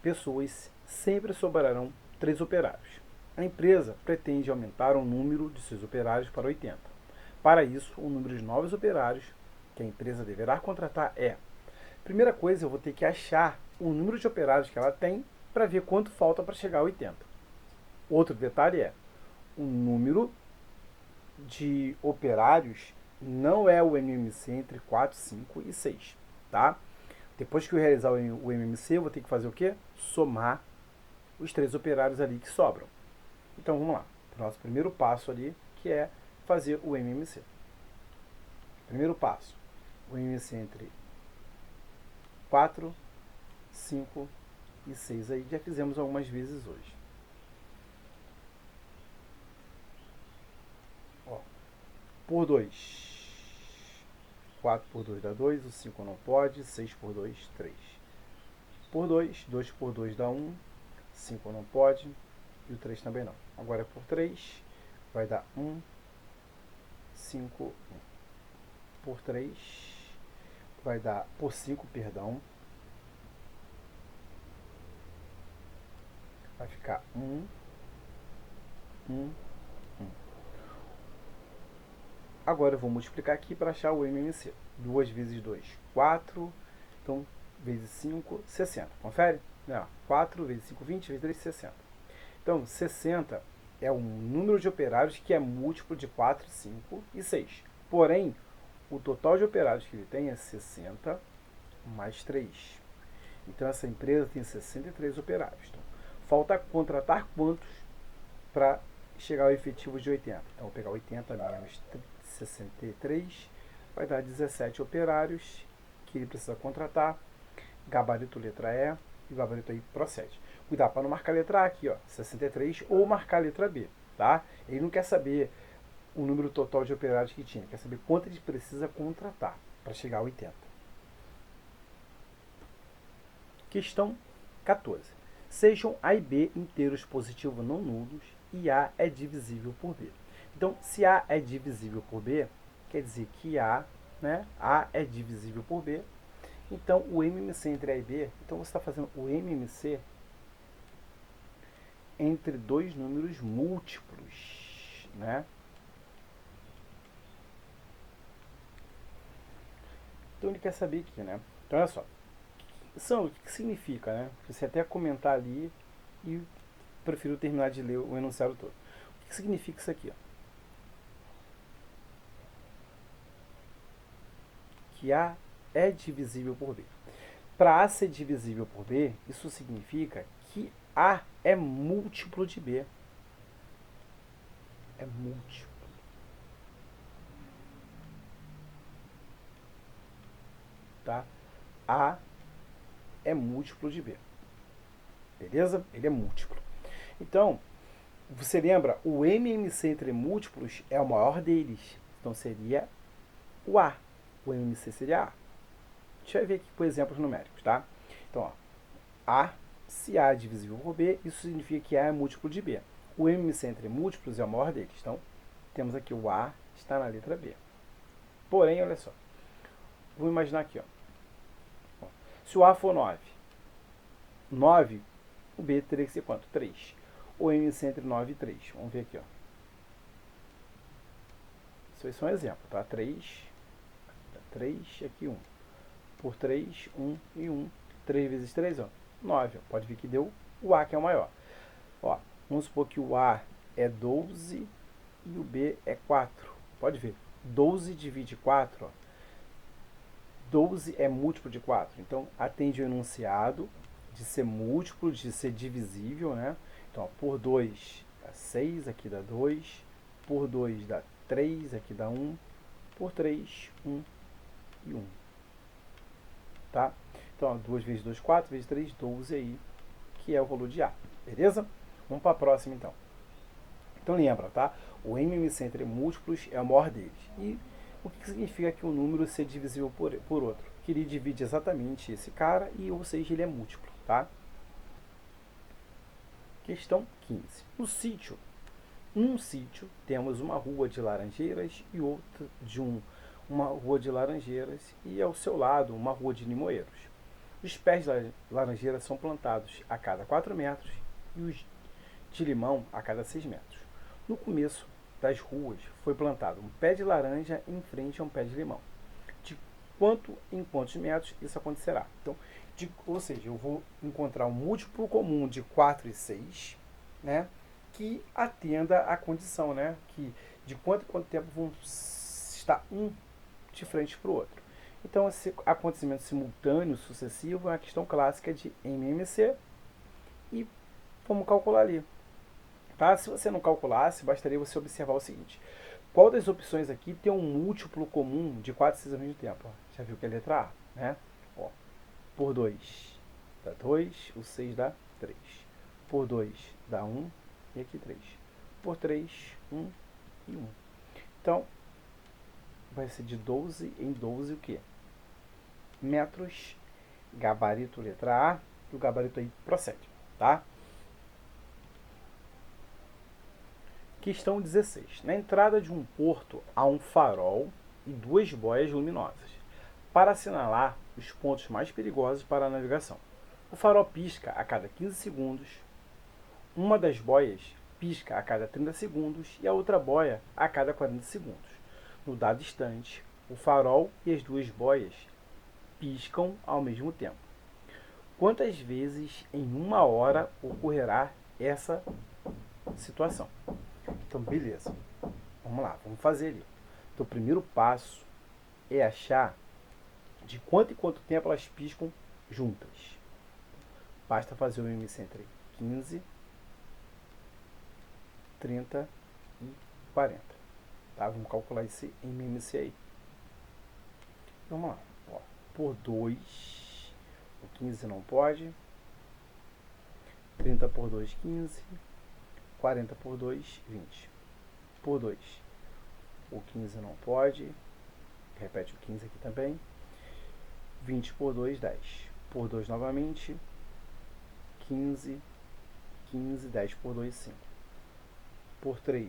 pessoas, sempre sobrarão 3 operários. A empresa pretende aumentar o número de seus operários para 80. Para isso, o número de novos operários que a empresa deverá contratar é: primeira coisa, eu vou ter que achar o número de operários que ela tem para ver quanto falta para chegar a 80. Outro detalhe é: o número de operários não é o MMC entre 4, 5 e 6, tá? Depois que eu realizar o MMC, eu vou ter que fazer o quê? Somar os 3 operários ali que sobram. Então vamos lá, para o nosso primeiro passo ali, que é fazer o MMC. Primeiro passo, o MMC entre 4, 5 e 6 aí, já fizemos algumas vezes hoje. Ó, por 2. 4 por 2 dá 2, o 5 não pode, 6 por 2, 3. Por 2, 2 por 2 dá 1, 5 não pode, e o 3 também não. Agora por 3, vai dar 1, 5, 1. Por 3, vai dar, por 5, perdão, vai ficar 1, 1, 1. Agora eu vou multiplicar aqui para achar o MMC. 2 vezes 2, 4. Então, vezes 5, 60. Confere? Não, 4 vezes 5, 20, vezes 3, 60. Então, 60 é um número de operários que é múltiplo de 4, 5 e 6. Porém, o total de operários que ele tem é 60 mais 3. Então, essa empresa tem 63 operários. Então, falta contratar quantos para chegar ao efetivo de 80? Então, vou pegar 80 menos 63, vai dar 17 operários que ele precisa contratar. Gabarito letra E, e o gabarito aí procede. Cuidado para não marcar a letra A aqui, ó, 63, ou marcar a letra B, tá? Ele não quer saber o número total de operários que tinha, ele quer saber quanto ele precisa contratar para chegar a 80. Questão 14. Sejam A e B inteiros positivos não nulos e A é divisível por B. Então, se A é divisível por B, quer dizer que A é divisível por B. Então, o MMC entre A e B, então você está fazendo o MMC entre dois números múltiplos, né? Então, ele quer saber aqui, né? Então, olha só. O que significa, né? Você até comentar ali e prefiro terminar de ler o enunciado todo. O que significa isso aqui, ó? Que A é divisível por B. Para A ser divisível por B, isso significa que A é múltiplo de B. É múltiplo. Tá? A é múltiplo de B. Beleza? Ele é múltiplo. Então, você lembra, o MMC entre múltiplos é o maior deles. Então, seria o A. O MMC seria A. Deixa eu ver aqui por exemplos numéricos, tá? Então, ó, A, se A é divisível por B, isso significa que A é múltiplo de B. O MMC entre múltiplos é o maior deles. Então, temos aqui o A está na letra B. Porém, olha só. Vamos imaginar aqui, ó. Se o A for 9, o B teria que ser quanto? 3. O MMC entre 9 e 3. Vamos ver aqui, ó. Isso aí é só um exemplo, tá? 3, aqui 1. Por 3, 1 e 1. 3 vezes 3, ó, 9. Pode ver que deu o A, que é o maior. Ó, vamos supor que o A é 12 e o B é 4. Pode ver. 12 divide 4, ó. 12 é múltiplo de 4. Então, atende o enunciado de ser múltiplo, de ser divisível, né? Então, ó, por 2 dá 6, aqui dá 2. Por 2 dá 3, aqui dá 1. Por 3, 1 e 1. tá? Então, 2 vezes 2, 4, vezes 3, 12 aí, que é o valor de A, beleza? Vamos para a próxima, então. Então, lembra, tá? O MMC entre múltiplos é o maior deles. E o que significa que um número ser divisível por outro? Que ele divide exatamente esse cara, e ou seja, ele é múltiplo, tá? Questão 15. Num sítio, temos uma rua de laranjeiras e outra uma rua de laranjeiras e ao seu lado uma rua de limoeiros. Os pés de laranjeira são plantados a cada 4 metros e os de limão a cada 6 metros. No começo das ruas foi plantado um pé de laranja em frente a um pé de limão. De quanto em quantos metros isso acontecerá? Então, ou seja, eu vou encontrar um múltiplo comum de 4 e 6, né, que atenda à condição, né, que de quanto em quanto tempo vão estar um de frente para o outro. Então, esse acontecimento simultâneo sucessivo é uma questão clássica de MMC e vamos calcular ali. Tá? Se você não calculasse, bastaria você observar o seguinte. Qual das opções aqui tem um múltiplo comum de 4 e 6 ao mesmo tempo? Já viu que é a letra A, né? Ó, por 2 dá 2, o 6 dá 3. Por 2 dá 1 e aqui 3. Por 3, 1 e 1. Então, vai ser de 12 em 12 o quê? Metros, gabarito letra A, e o gabarito aí procede, tá? Questão 16. Na entrada de um porto há um farol e duas boias luminosas para assinalar os pontos mais perigosos para a navegação. O farol pisca a cada 15 segundos, uma das boias pisca a cada 30 segundos e a outra boia a cada 40 segundos. No dado instante, o farol e as duas boias piscam ao mesmo tempo. Quantas vezes em uma hora ocorrerá essa situação? Então, beleza. Vamos lá, vamos fazer ali. Então, o primeiro passo é achar de quanto em quanto tempo elas piscam juntas. Basta fazer o MC entre 15, 30 e 40. Tá? Vamos calcular esse MMC aí. Vamos lá. Ó, por 2, o 15 não pode. 30 por 2, 15. 40 por 2, 20. Por 2, o 15 não pode. Repete o 15 aqui também. 20 por 2, 10. Por 2 novamente. 15, 15, 10 por 2, 5. Por 3,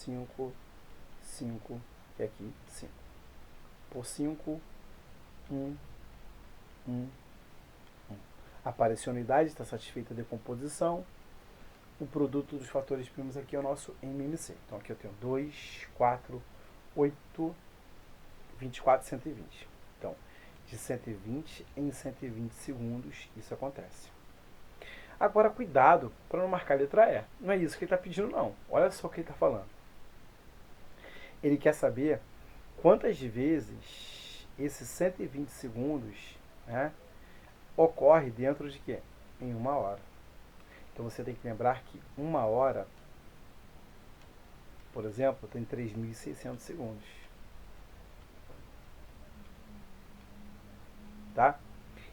5, 5 e aqui 5. Por 5, 1, 1, 1. Apareceu a unidade, está satisfeita a decomposição. O produto dos fatores primos aqui é o nosso MMC. Então aqui eu tenho 2, 4, 8, 24, 120. Então, de 120 em 120 segundos isso acontece. Agora, cuidado para não marcar a letra E. Não é isso que ele está pedindo, não. Olha só o que ele está falando. Ele quer saber quantas vezes esses 120 segundos, né, ocorre dentro de quê? Em uma hora. Então você tem que lembrar que uma hora, por exemplo, tem 3.600 segundos. Tá?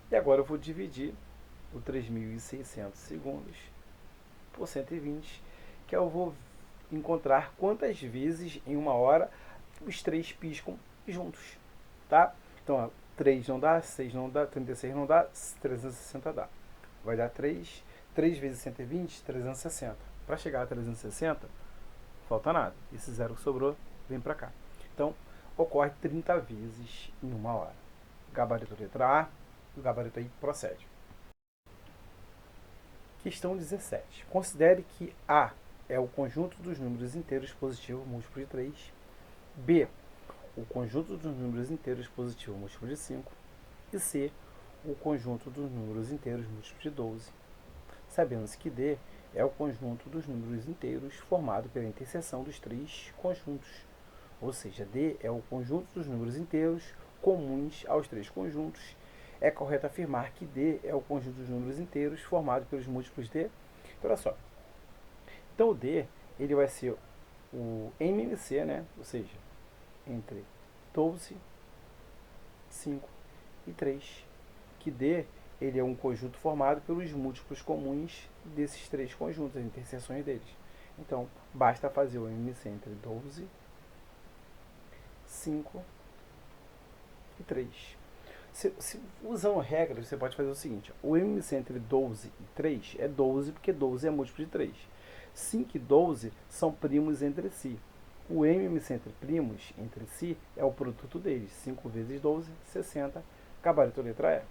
E agora eu vou dividir o 3.600 segundos por 120, que eu vou encontrar quantas vezes em uma hora os três piscam juntos. Tá? Então, ó, 3 não dá, 6 não dá, 36 não dá, 360 dá. Vai dar 3 vezes 120, 360. Para chegar a 360, falta nada. Esse zero que sobrou vem para cá. Então, ocorre 30 vezes em uma hora. Gabarito letra A, o gabarito aí procede. Questão 17. Considere que A é o conjunto dos números inteiros positivos múltiplo de 3. B, o conjunto dos números inteiros positivos múltiplo de 5. E C, o conjunto dos números inteiros múltiplo de 12. Sabemos que D é o conjunto dos números inteiros formado pela interseção dos três conjuntos. Ou seja, D é o conjunto dos números inteiros comuns aos três conjuntos. É correto afirmar que D é o conjunto dos números inteiros formado pelos múltiplos de... Olha só. Então, o D ele vai ser o MMC, né? Ou seja, entre 12, 5 e 3. Que D ele é um conjunto formado pelos múltiplos comuns desses três conjuntos, as interseções deles. Então, basta fazer o MMC entre 12, 5 e 3. Usando regras, você pode fazer o seguinte: o MMC entre 12 e 3 é 12, porque 12 é múltiplo de 3. 5 e 12 são primos entre si. O MMC entre primos entre si é o produto deles. 5 vezes 12, 60. Gabarito letra E.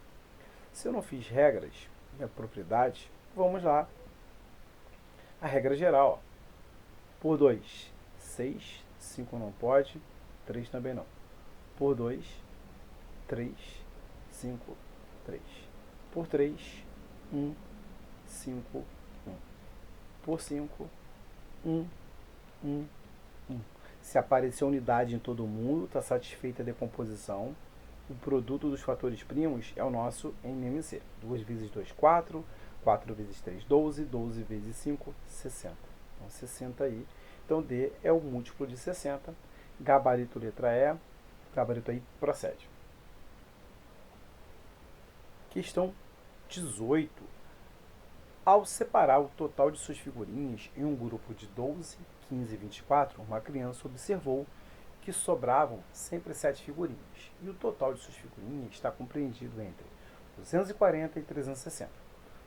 Se eu não fiz regras, propriedades, vamos lá. A regra geral. Por 2, 6. 5 não pode. 3 também não. Por 2, 3. 5, 3. Por 3, 1, 5, 1. Por 5, 1, 1, 1. Se aparecer unidade em todo mundo, está satisfeita a decomposição. O produto dos fatores primos é o nosso MMC. 2 vezes 2, 4. 4 vezes 3, 12. 12 vezes 5, 60. Então, 60 aí. Então, D é o múltiplo de 60. Gabarito letra E. Gabarito aí procede. Questão 18. Ao separar o total de suas figurinhas em um grupo de 12, 15 e 24, uma criança observou que sobravam sempre 7 figurinhas, e o total de suas figurinhas está compreendido entre 240 e 360.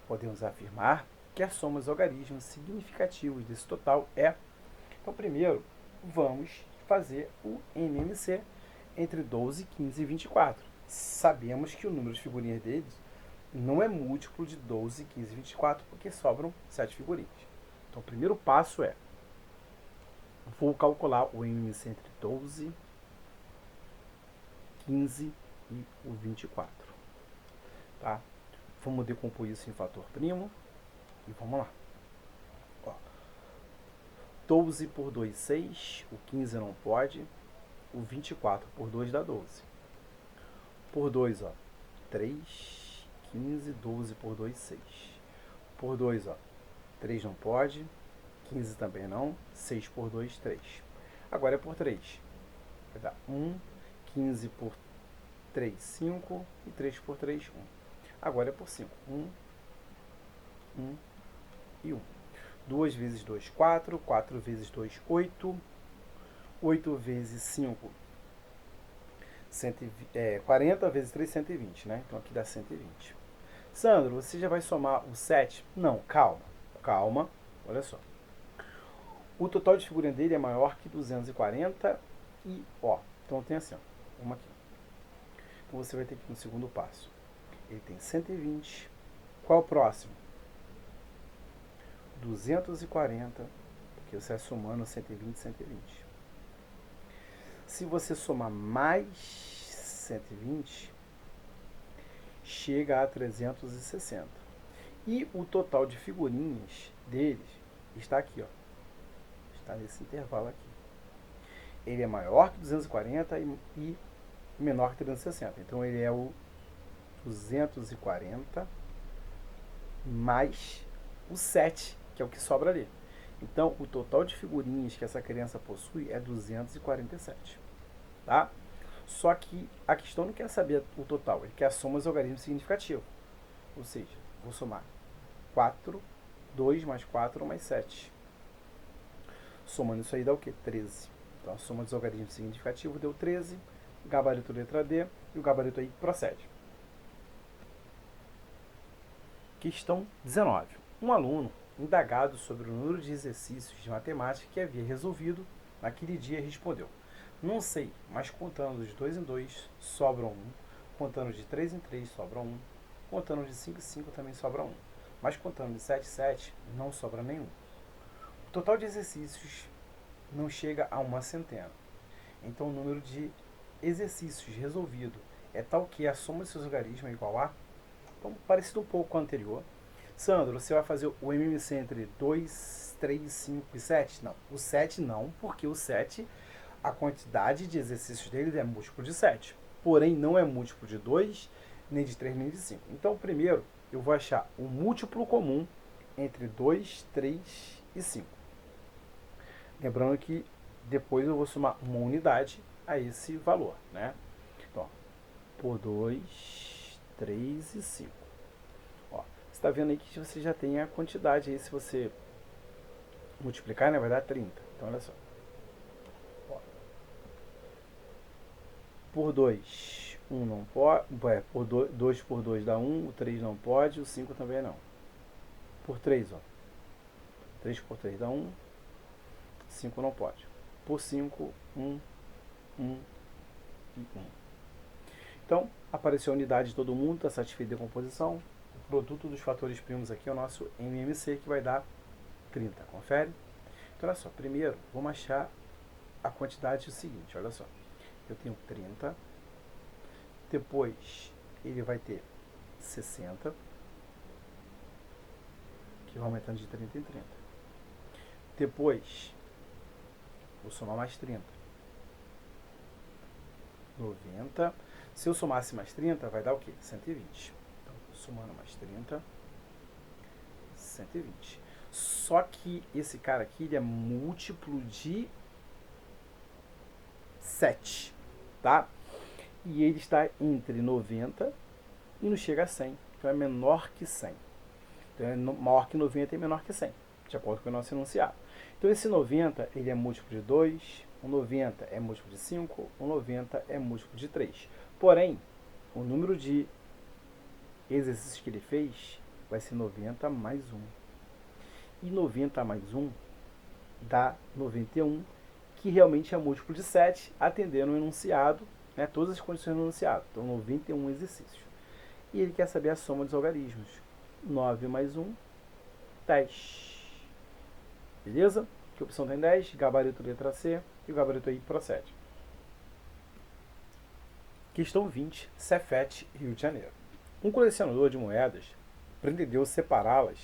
Podemos afirmar que a soma dos algarismos significativos desse total é... Então, primeiro, vamos fazer o MMC entre 12, 15 e 24. Sabemos que o número de figurinhas deles não é múltiplo de 12, 15 e 24, porque sobram 7 figurinhas. Então, o primeiro passo é: vou calcular o MMC entre 12, 15 e o 24. Tá? Vamos decompor isso em fator primo e vamos lá. Ó, 12 por 2, 6. O 15 não pode. O 24 por 2 dá 12. Por 2, ó, 3. 15, 12 por 2, 6. Por 2, ó, 3 não pode. 15 também não. 6 por 2, 3. Agora é por 3. Vai dar 1. 15 por 3, 5. E 3 por 3, 1. Agora é por 5. 1, 1 e 1. 2 vezes 2, 4. 4 vezes 2, 8. 8 vezes 5, 40 vezes 3, 120, né? Então aqui dá 120. Sandro, você já vai somar o 7? Não, calma. Calma, olha só. O total de figurinha dele é maior que 240 e, ó, então tem assim, ó, uma aqui. Então você vai ter que ir no segundo passo. Ele tem 120. Qual é o próximo? 240, porque você vai somando 120, 120. Se você somar mais 120, chega a 360. E o total de figurinhas deles está aqui, ó. Está nesse intervalo aqui. Ele é maior que 240 e menor que 360. Então ele é o 240 mais o 7, que é o que sobra ali. Então, o total de figurinhas que essa criança possui é 247. Tá? Só que a questão não quer saber o total, ele quer a soma dos algarismos significativos. Ou seja, vou somar 4, 2 mais 4 mais 7. Somando isso aí dá o quê? 13. Então, a soma dos algarismos significativos deu 13. Gabarito letra D. E o gabarito aí procede. Questão 19. Um aluno, indagado sobre o número de exercícios de matemática que havia resolvido, naquele dia respondeu: não sei, mas contando de 2 em 2, sobra 1. Contando de 3 em 3, sobra 1. Contando de 5 em 5, também sobra 1. Mas contando de 7 em 7, não sobra nenhum. O total de exercícios não chega a uma centena. Então, o número de exercícios resolvido é tal que a soma de seus algarismos é igual a... Então, parecido um pouco com o anterior. Sandro, você vai fazer o MMC entre 2, 3, 5 e 7? Não. O 7 não, porque o 7, a quantidade de exercícios dele é múltiplo de 7. Porém, não é múltiplo de 2, nem de 3, nem de 5. Então, primeiro, eu vou achar o múltiplo comum entre 2, 3 e 5. Lembrando que depois eu vou somar uma unidade a esse valor, né? Então, por 2, 3 e 5. Ó, você está vendo aí que você já tem a quantidade aí, se você multiplicar, né, vai dar 30. Então, olha só. Ó, por 2, 1 não pode, por 2 por 2 dá 1, o 3 não pode, o 5 também não. Por 3, ó. 3 por 3 dá 1, 5 não pode. Por 5, 1, 1 e 1. Então, apareceu a unidade de todo mundo, está satisfeita a decomposição. O produto dos fatores primos aqui é o nosso MMC, que vai dar 30. Confere? Então, olha só. Primeiro, vamos achar a quantidade seguinte. Olha só. Eu tenho 30. Depois, ele vai ter 60, que vai aumentando de 30 em 30. Depois, vou somar mais 30. 90. Se eu somasse mais 30, vai dar o quê? 120. Então, somando mais 30, 120. Só que esse cara aqui, ele é múltiplo de 7, tá? E ele está entre 90 e não chega a 100. Então, é menor que 100. Então, é maior que 90 e menor que 100, de acordo com o nosso enunciado. Então, esse 90, ele é múltiplo de 2, o 90 é múltiplo de 5, o 90 é múltiplo de 3. Porém, o número de exercícios que ele fez vai ser 90 mais 1. E 90 mais 1 dá 91, que realmente é múltiplo de 7, atendendo o enunciado, né, todas as condições do enunciado. Então, 91 exercícios. E ele quer saber a soma dos algarismos. 9 mais 1, 10. Beleza? Que opção tem 10? Gabarito letra C. E o gabarito aí procede. Questão 20, Cefete, Rio de Janeiro. Um colecionador de moedas pretendeu separá-las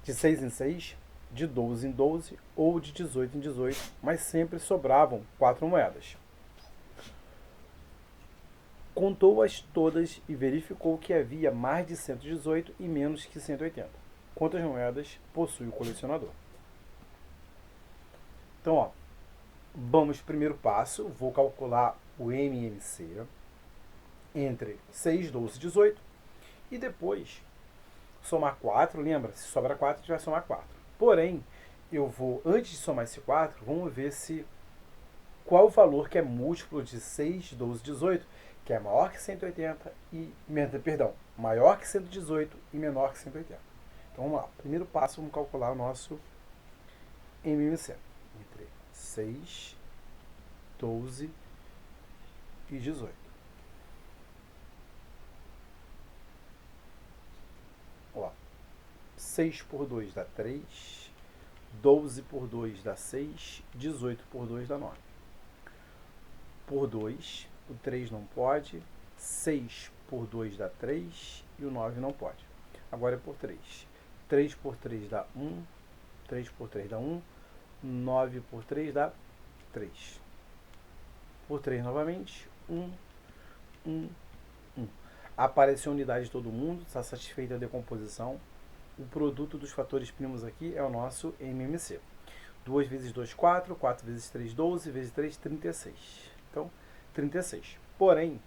de 6 em 6, de 12 em 12 ou de 18 em 18, mas sempre sobravam 4 moedas. Contou-as todas e verificou que havia mais de 118 e menos que 180. Quantas moedas possui o colecionador? Então, ó, vamos primeiro passo, vou calcular o MMC entre 6, 12 e 18 e depois somar 4, lembra? Se sobra 4, a gente vai somar 4. Porém, eu vou, antes de somar esse 4, vamos ver se qual o valor que é múltiplo de 6, 12, 18, que é maior que 180 e, perdão, maior que 118 e menor que 180. Então, vamos lá. Primeiro passo, vamos calcular o nosso MMC entre 6, 12 e 18. Ó, 6 por 2 dá 3, 12 por 2 dá 6, 18 por 2 dá 9. Por 2, o 3 não pode, 6 por 2 dá 3 e o 9 não pode. Agora é por 3. 3 por 3 dá 1, 3 por 3 dá 1, 9 por 3 dá 3. Por 3 novamente, 1, 1, 1. Apareceu a unidade de todo mundo, está satisfeita a decomposição. O produto dos fatores primos aqui é o nosso MMC. 2 vezes 2, 4, 4 vezes 3, 12, vezes 3, 36. Então, 36. Porém,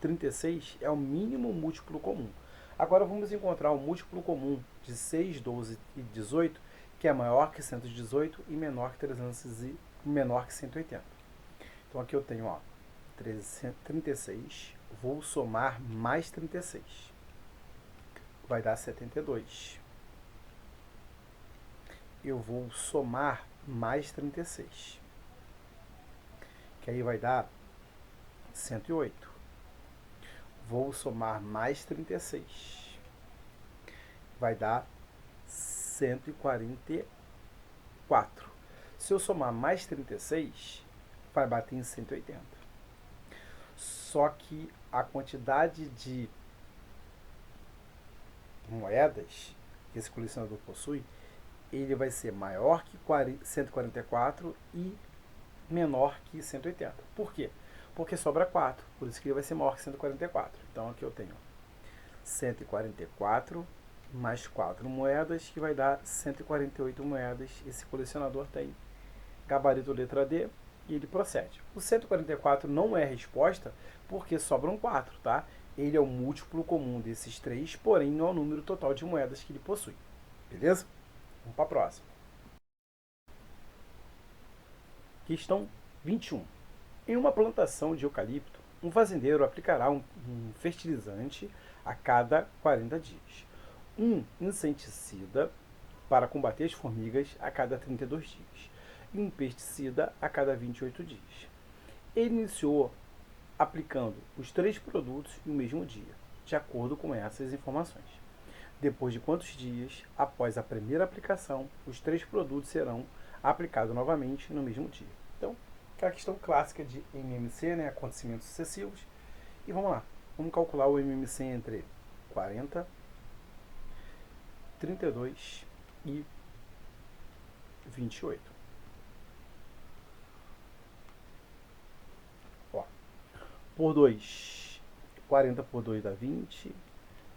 36 é o mínimo múltiplo comum. Agora vamos encontrar o múltiplo comum de 6, 12 e 18, que é maior que 118 e menor que 300 e menor que 180. Então aqui eu tenho, ó, 36, vou somar mais 36. Vai dar 72. Eu vou somar mais 36, que aí vai dar 108. Vou somar mais 36, vai dar 144. Se eu somar mais 36, vai bater em 180. Só que a quantidade de moedas que esse colecionador possui, ele vai ser maior que 144 e menor que 180. Por quê? Porque sobra 4, por isso que ele vai ser maior que 144. Então aqui eu tenho 144 mais 4 moedas, que vai dar 148 moedas. Esse colecionador tem gabarito letra D e ele procede. O 144 não é resposta porque sobram 4, tá? Ele é o múltiplo comum desses 3, porém não é o número total de moedas que ele possui. Beleza? Vamos para a próxima. Questão 21. Em uma plantação de eucalipto, um fazendeiro aplicará um fertilizante a cada 40 dias, um inseticida para combater as formigas a cada 32 dias e um pesticida a cada 28 dias. Ele iniciou aplicando os 3 produtos no mesmo dia, de acordo com essas informações. Depois de quantos dias, após a primeira aplicação, os 3 produtos serão aplicados novamente no mesmo dia? Então, aquela questão clássica de MMC, né, acontecimentos sucessivos. E vamos lá, vamos calcular o MMC entre 40, 32 e 28. Ó, por 2, 40 por 2 dá 20,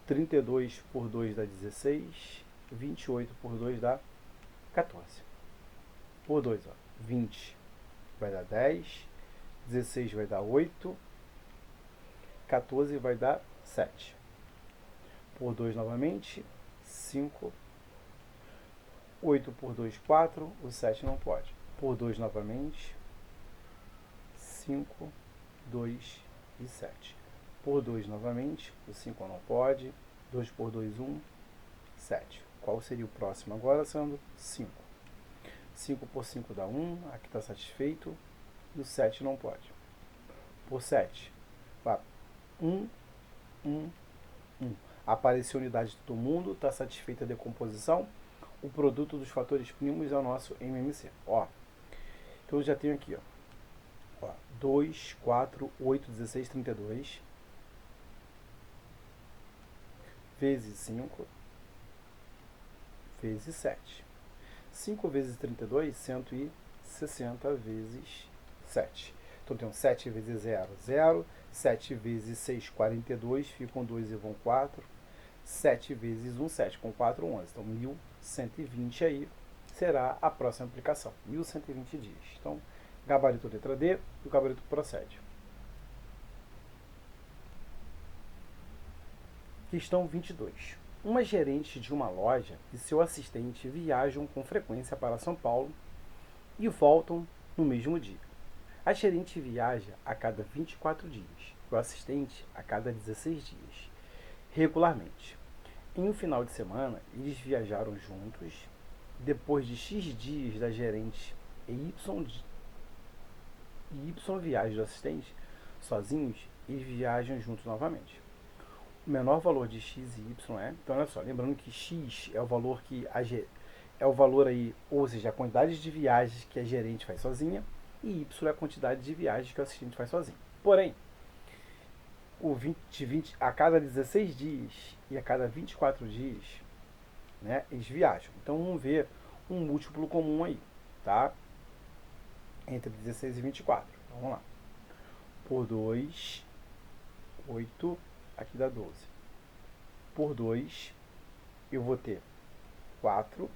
32 por 2 dá 16, 28 por 2 dá 14. Por 2, ó, 20 vai dar 10, 16 vai dar 8, 14 vai dar 7. Por 2 novamente, 5, 8 por 2, 4, o 7 não pode. Por 2 novamente, 5, 2 e 7. Por 2 novamente, o 5 não pode. 2 por 2, 1, 7. Qual seria o próximo agora, Sandro? 5. 5 por 5 dá 1, aqui está satisfeito. E o 7 não pode. Por 7, 1, 1, 1. Apareceu a unidade de todo mundo, está satisfeita a decomposição. O produto dos fatores primos é o nosso MMC. Ó, então eu já tenho aqui, ó, 2, 4, 8, 16, 32, vezes 5, vezes 7. 5 vezes 32, 160 vezes 7. Então tem 7 vezes 0, 0. 7 vezes 6, 42. Ficam 2 e vão 4. 7 vezes 1, 7. Com 4, 11. Então 1120 aí será a próxima aplicação. 1120 dias. Então, gabarito letra D e o gabarito procede. Questão 22. Uma gerente de uma loja e seu assistente viajam com frequência para São Paulo e voltam no mesmo dia. A gerente viaja a cada 24 dias e o assistente a cada 16 dias, regularmente. Em um final de semana, eles viajaram juntos. Depois de X dias da gerente e Y viagem do assistente, sozinhos, eles viajam juntos novamente. O menor valor de x e y é, então olha só, lembrando que x é o valor que é o valor aí, ou seja, a quantidade de viagens que a gerente faz sozinha, e y é a quantidade de viagens que o assistente faz sozinho. Porém, o 20 a cada 16 dias e a cada 24 dias, né, eles viajam. Então vamos ver um múltiplo comum aí, tá? Entre 16 e 24. Então, vamos lá. Por 2, 8, aqui dá 12. Por 2, eu vou ter 4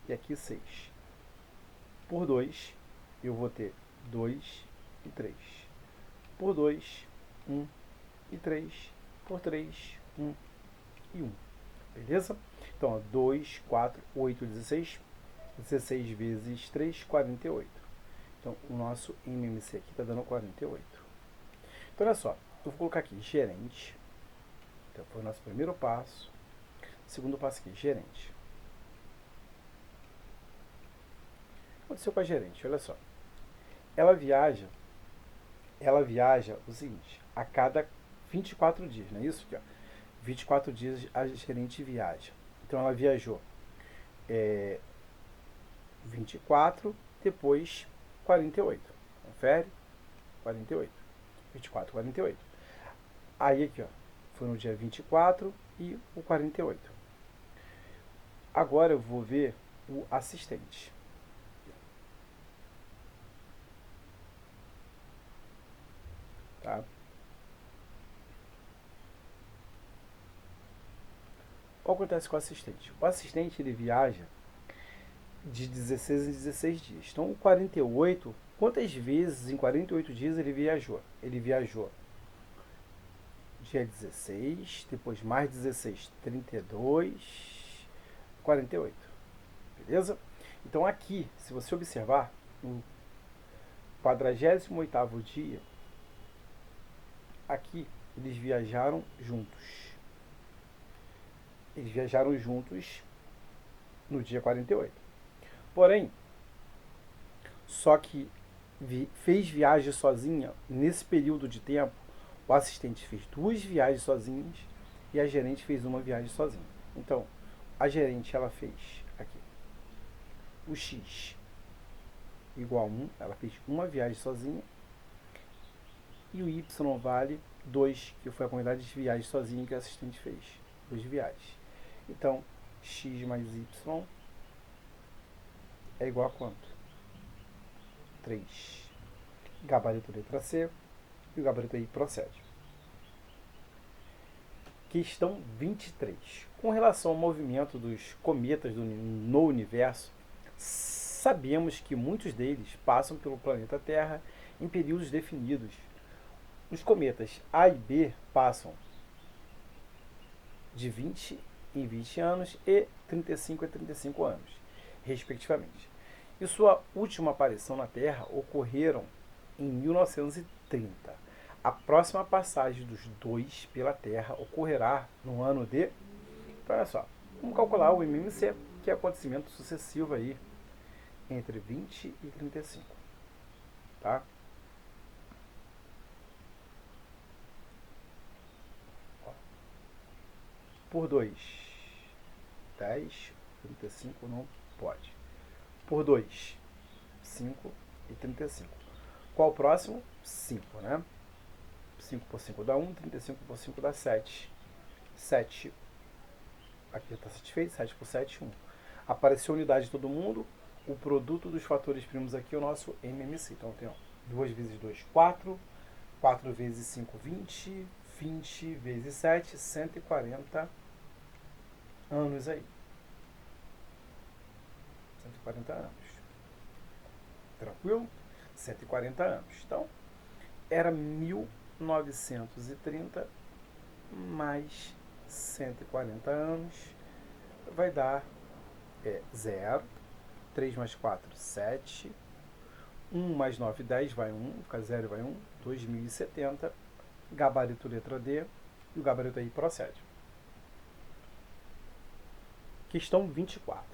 e aqui 6. Por 2, eu vou ter 2 e 3. Por 2, 1 e 3. Por 3, 1 e 1. Beleza? Então, 2, 4, 8, 16. 16 vezes 3, 48. Então, o nosso MMC aqui está dando 48. Então, olha só. Eu vou colocar aqui gerente. Então, foi o nosso primeiro passo. Segundo passo aqui, gerente. O que aconteceu com a gerente? Olha só. Ela viaja o seguinte, a cada 24 dias, não é isso? Aqui, ó. 24 dias a gerente viaja. Então, ela viajou 24, depois 48. Confere? 48. 24, 48. Aí aqui, ó, foi no dia 24 e o 48. Agora eu vou ver o assistente. Tá? O que acontece com o assistente? O assistente ele viaja de 16 em 16 dias. Então, o 48, quantas vezes em 48 dias ele viajou? Ele viajou dia 16, depois mais 16, 32, 48. Beleza? Então, aqui, se você observar, no 48º dia, aqui eles viajaram juntos. Eles viajaram juntos no dia 48. Porém, só que fez viagem sozinha nesse período de tempo. O assistente fez 2 viagens sozinhas e a gerente fez uma viagem sozinha. Então, a gerente ela fez aqui o X igual a 1, ela fez uma viagem sozinha, e o Y vale 2, que foi a quantidade de viagens sozinha que a assistente fez. 2 viagens. Então, X mais Y é igual a quanto? 3. Gabarito letra C e o gabarito aí procede. Questão 23. Com relação ao movimento dos cometas no universo, sabemos que muitos deles passam pelo planeta Terra em períodos definidos. Os cometas A e B passam de 20 em 20 anos e 35 a 35 anos, respectivamente. E sua última aparição na Terra ocorreram em 1930. A próxima passagem dos dois pela Terra ocorrerá no ano de... Então, olha só, vamos calcular o MMC, que é acontecimento sucessivo aí entre 20 e 35. Tá? Por 2, 10, 35 não pode. Por 2, 5 e 35. Qual o próximo? 5, né? 5 por 5 dá 1, 35 por 5 dá 7. 7, aqui já está satisfeito, 7 por 7, 1. Apareceu a unidade de todo mundo, o produto dos fatores primos aqui é o nosso MMC. Então, tem 2 vezes 2, 4, 4 vezes 5, 20, 20 vezes 7, 140 anos aí. 140 anos. Tranquilo? 140 anos. Então, era 1930 mais 140 anos. Vai dar 0. 3 mais 4, 7. 1 mais 9, 10, vai 1. Fica 0 e vai 1. 2070. Gabarito letra D. E o gabarito aí procede. Questão 24.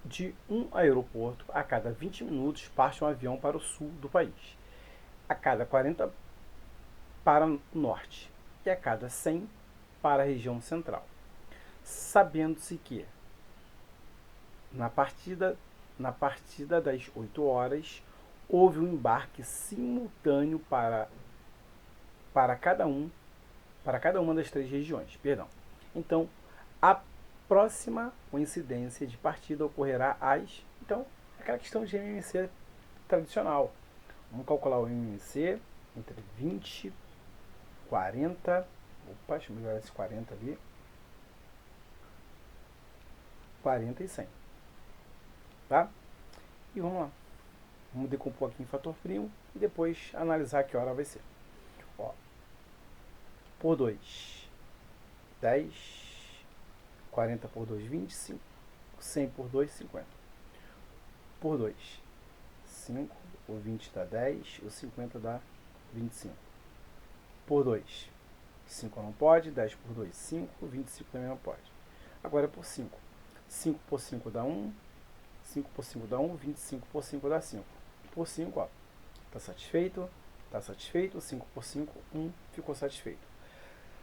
De um aeroporto, a cada 20 minutos parte um avião para o sul do país. A cada 40 para o norte. E a cada 100 para a região central. Sabendo-se que na partida das 8 horas houve um embarque simultâneo para cada uma das 3 regiões. Perdão. Então, a próxima coincidência de partida ocorrerá às... Então, aquela questão de MMC tradicional. Vamos calcular o MMC entre 20, 40... Opa, deixa eu melhorar esse 40 ali. 40 e 100. Tá? E vamos lá. Vamos decompor aqui em fator primo e depois analisar que hora vai ser. Ó, por 2, 10. 40 por 2, 25. 100 por 2, 50. Por 2, 5. O 20 dá 10. O 50 dá 25. Por 2, 5 não pode. 10 por 2, 5. 25 também não pode. Agora por 5. 5 por 5 dá 1. 5 por 5 dá 1. 25 por 5 dá 5. Por 5, ó. Tá satisfeito? Tá satisfeito. 5 por 5, 1. Ficou satisfeito.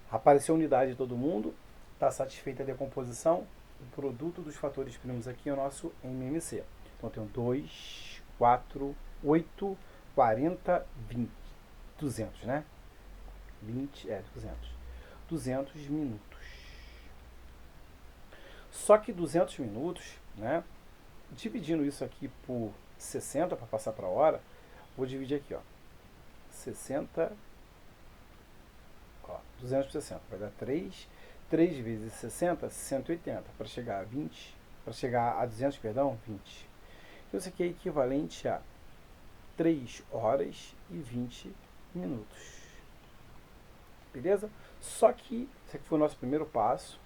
Apareceu a unidade de todo mundo. Está satisfeita a decomposição. O produto dos fatores primos aqui é o nosso MMC. Então, eu tenho 2, 4, 8, 40, 20. 200, né? 20, 200. 200 minutos. Só que 200 minutos, né? Dividindo isso aqui por 60 para passar para a hora, vou dividir aqui, ó. 60, ó, 200 por 60, vai dar 3. 3 vezes 60, 180. Para chegar a 20, para chegar a 200, perdão, 20. Então isso aqui é equivalente a 3 horas e 20 minutos. Beleza? Só que esse aqui foi o nosso primeiro passo.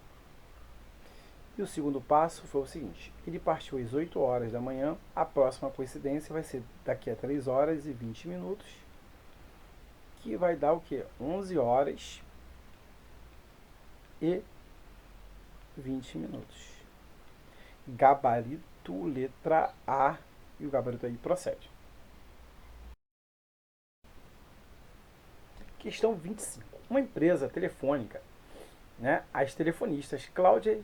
E o segundo passo foi o seguinte: ele partiu às 8 horas da manhã, a próxima coincidência vai ser daqui a 3 horas e 20 minutos, que vai dar o quê? 11 horas e 20 minutos. Gabarito letra A, e o gabarito aí procede. Questão 25. Uma empresa telefônica, né? As telefonistas Cláudia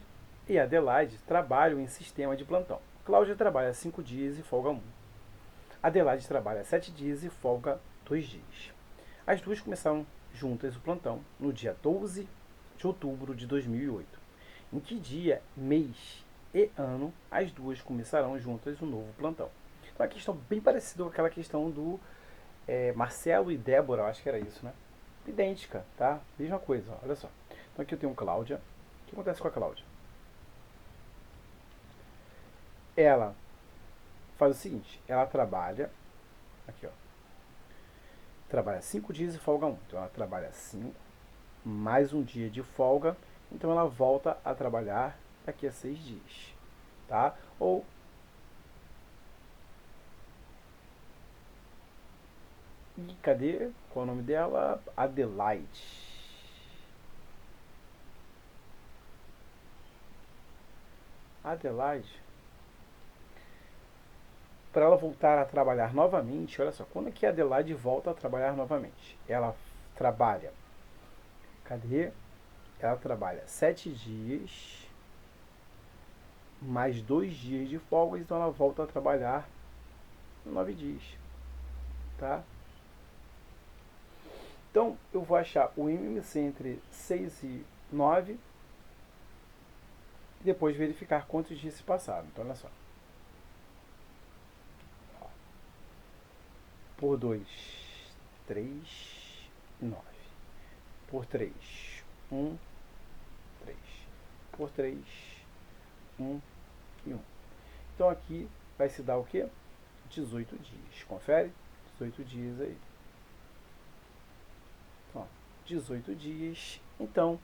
e Adelaide trabalham em sistema de plantão. Cláudia trabalha 5 dias e folga 1. Adelaide trabalha 7 dias e folga 2 dias. As duas começaram juntas o plantão no dia 12 de outubro de 2008. Em que dia, mês e ano as duas começarão juntas o novo plantão? Então, uma questão bem parecida com aquela questão do Marcelo e Débora, acho que era isso, né? Idêntica, tá? Mesma coisa, ó, olha só. Então aqui eu tenho Cláudia. O que acontece com a Cláudia? Ela faz o seguinte, ela trabalha, aqui ó, trabalha 5 dias e folga 1. Então ela trabalha 5, mais um dia de folga, então ela volta a trabalhar daqui a 6 dias, tá? Ou e cadê? Qual é o nome dela? Adelaide. Adelaide. Para ela voltar a trabalhar novamente, olha só, quando é que a Adelaide volta a trabalhar novamente? Ela trabalha, cadê? Ela trabalha 7 dias, mais 2 dias de folga, então ela volta a trabalhar 9 dias, tá? Então, eu vou achar o MMC entre 6 e 9 e depois verificar quantos dias se passaram. Então, olha só. Por 2, 3, 9. Por 3, 1, 3. Por 3, 1 e 1. Então, aqui vai se dar o quê? 18 dias. Confere? 18 dias aí. Ó, 18 dias. Então,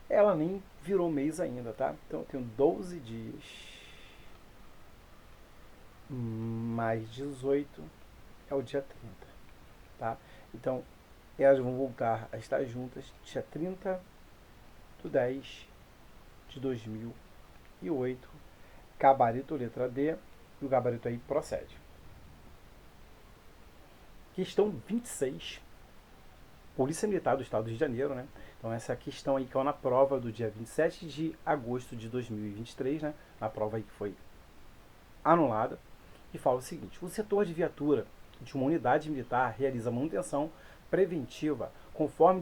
ela nem virou mês ainda, tá? Então, eu tenho 12 dias mais 18 é o dia 30, tá? Então, elas vão voltar a estar juntas dia 30 de 10 de 2008. Gabarito letra D, e o gabarito aí procede. Questão 26. Polícia Militar do Estado do Rio de Janeiro, né? Então essa questão aí caiu na prova do dia 27 de agosto de 2023, né? Na prova aí que foi anulada. E fala o seguinte: o setor de viatura de uma unidade militar realiza manutenção preventiva conforme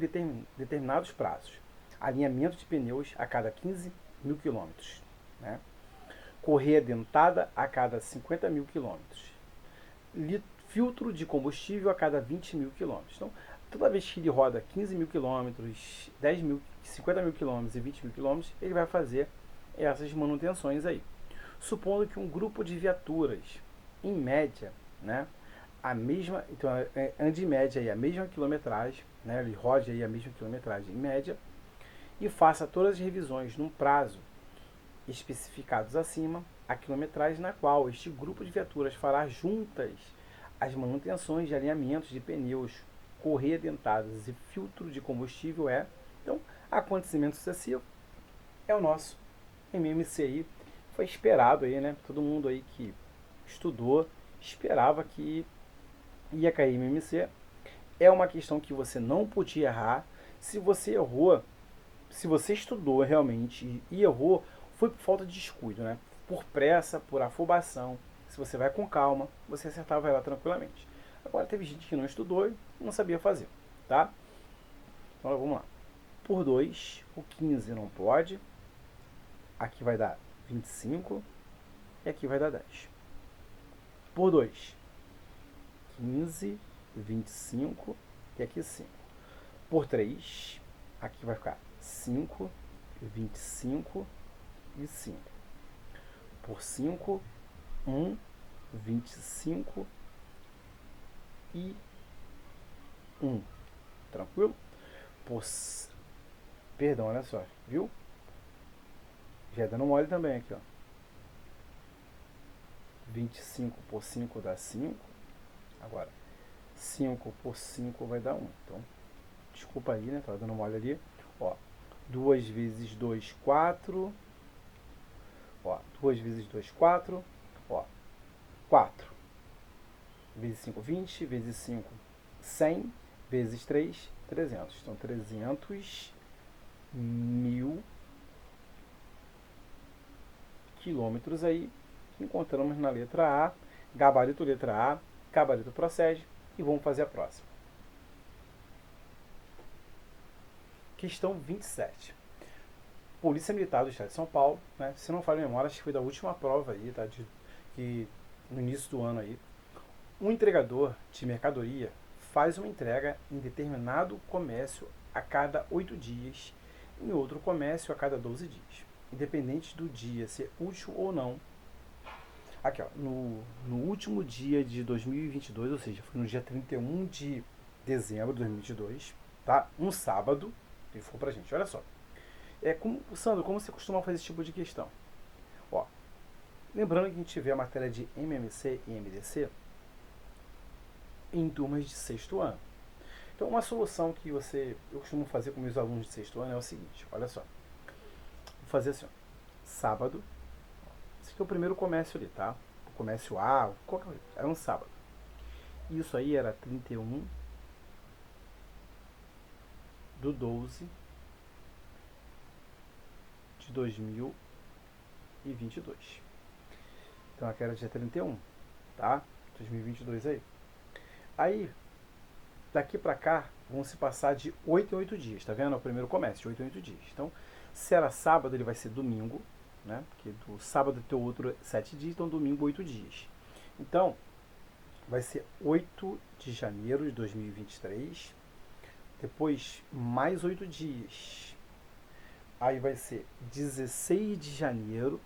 determinados prazos. Alinhamento de pneus a cada 15 mil quilômetros, né? Correia dentada a cada 50 mil quilômetros. Filtro de combustível a cada 20 mil quilômetros. Então, toda vez que ele roda 15 mil quilômetros, 10 mil, 50 mil quilômetros e 20 mil quilômetros, ele vai fazer essas manutenções aí. Supondo que um grupo de viaturas, em média, né, a mesma, então ande em média aí a mesma quilometragem, né, ele rode aí a mesma quilometragem em média, e faça todas as revisões num prazo especificados acima, a quilometragem na qual este grupo de viaturas fará juntas as manutenções de alinhamentos de pneus, correia dentadas e filtro de combustível é, então, acontecimento sucessivo é o nosso MMC aí. Foi esperado aí, né? Todo mundo aí que estudou esperava que ia cair MMC. É uma questão que você não podia errar. Se você errou, se você estudou realmente e errou, foi por falta de descuido, né? Por pressa, por afobação. Se você vai com calma, você acertava ela tranquilamente. Agora teve gente que não estudou e não sabia fazer, tá? Então vamos lá. Por 2, o 15 não pode. Aqui vai dar 25 e aqui vai dar 10. Por 2, 15, 25 e aqui 5. Por 3, aqui vai ficar 5, 25 e 5. por 5, 25 e 1. Tranquilo? Perdão, olha só, viu? Já dando mole também aqui, ó. 25 por 5 dá 5. Agora, 5 por 5 vai dar 1. Então, desculpa aí, né? Tava dando mole ali. Ó, 2 vezes 2, 4. Ó, 2 vezes 2, 4. Ó, 4. Vezes 5, 20. Vezes 5, 100. Vezes 3, 300. Então, 300 mil quilômetros aí. Encontramos na letra A. Gabarito letra A. Gabarito procede. E vamos fazer a próxima. Questão 27. Polícia Militar do Estado de São Paulo, né? Se não falha a memória, acho que foi da última prova aí, tá? Que no início do ano aí. Um entregador de mercadoria faz uma entrega em determinado comércio a cada 8 dias, em outro comércio a cada 12 dias. Independente do dia ser útil ou não. Aqui, ó, no último dia de 2022, ou seja, foi no dia 31 de dezembro de 2022, tá? Um sábado, ele falou pra gente, olha só. Sandro, como você costuma fazer esse tipo de questão? Ó, lembrando que a gente vê a matéria de MMC e MDC em turmas de sexto ano. Então, uma solução que eu costumo fazer com meus alunos de sexto ano é o seguinte, olha só. Vou fazer assim, ó, sábado. Esse aqui é o primeiro comércio ali, tá? O comércio A, qualquer coisa. Era um sábado. Isso aí era 31 do 12 de 2022. Então aqui era dia 31, tá? 2022 aí. Aí, daqui pra cá, vão se passar de 8 em 8 dias, tá vendo? É o primeiro comércio, de 8 em 8 dias. Então, se era sábado, ele vai ser domingo, né? Porque do sábado tem o outro 7 dias, então domingo 8 dias. Então, vai ser 8 de janeiro de 2023, depois mais 8 dias. Aí vai ser 16 de janeiro,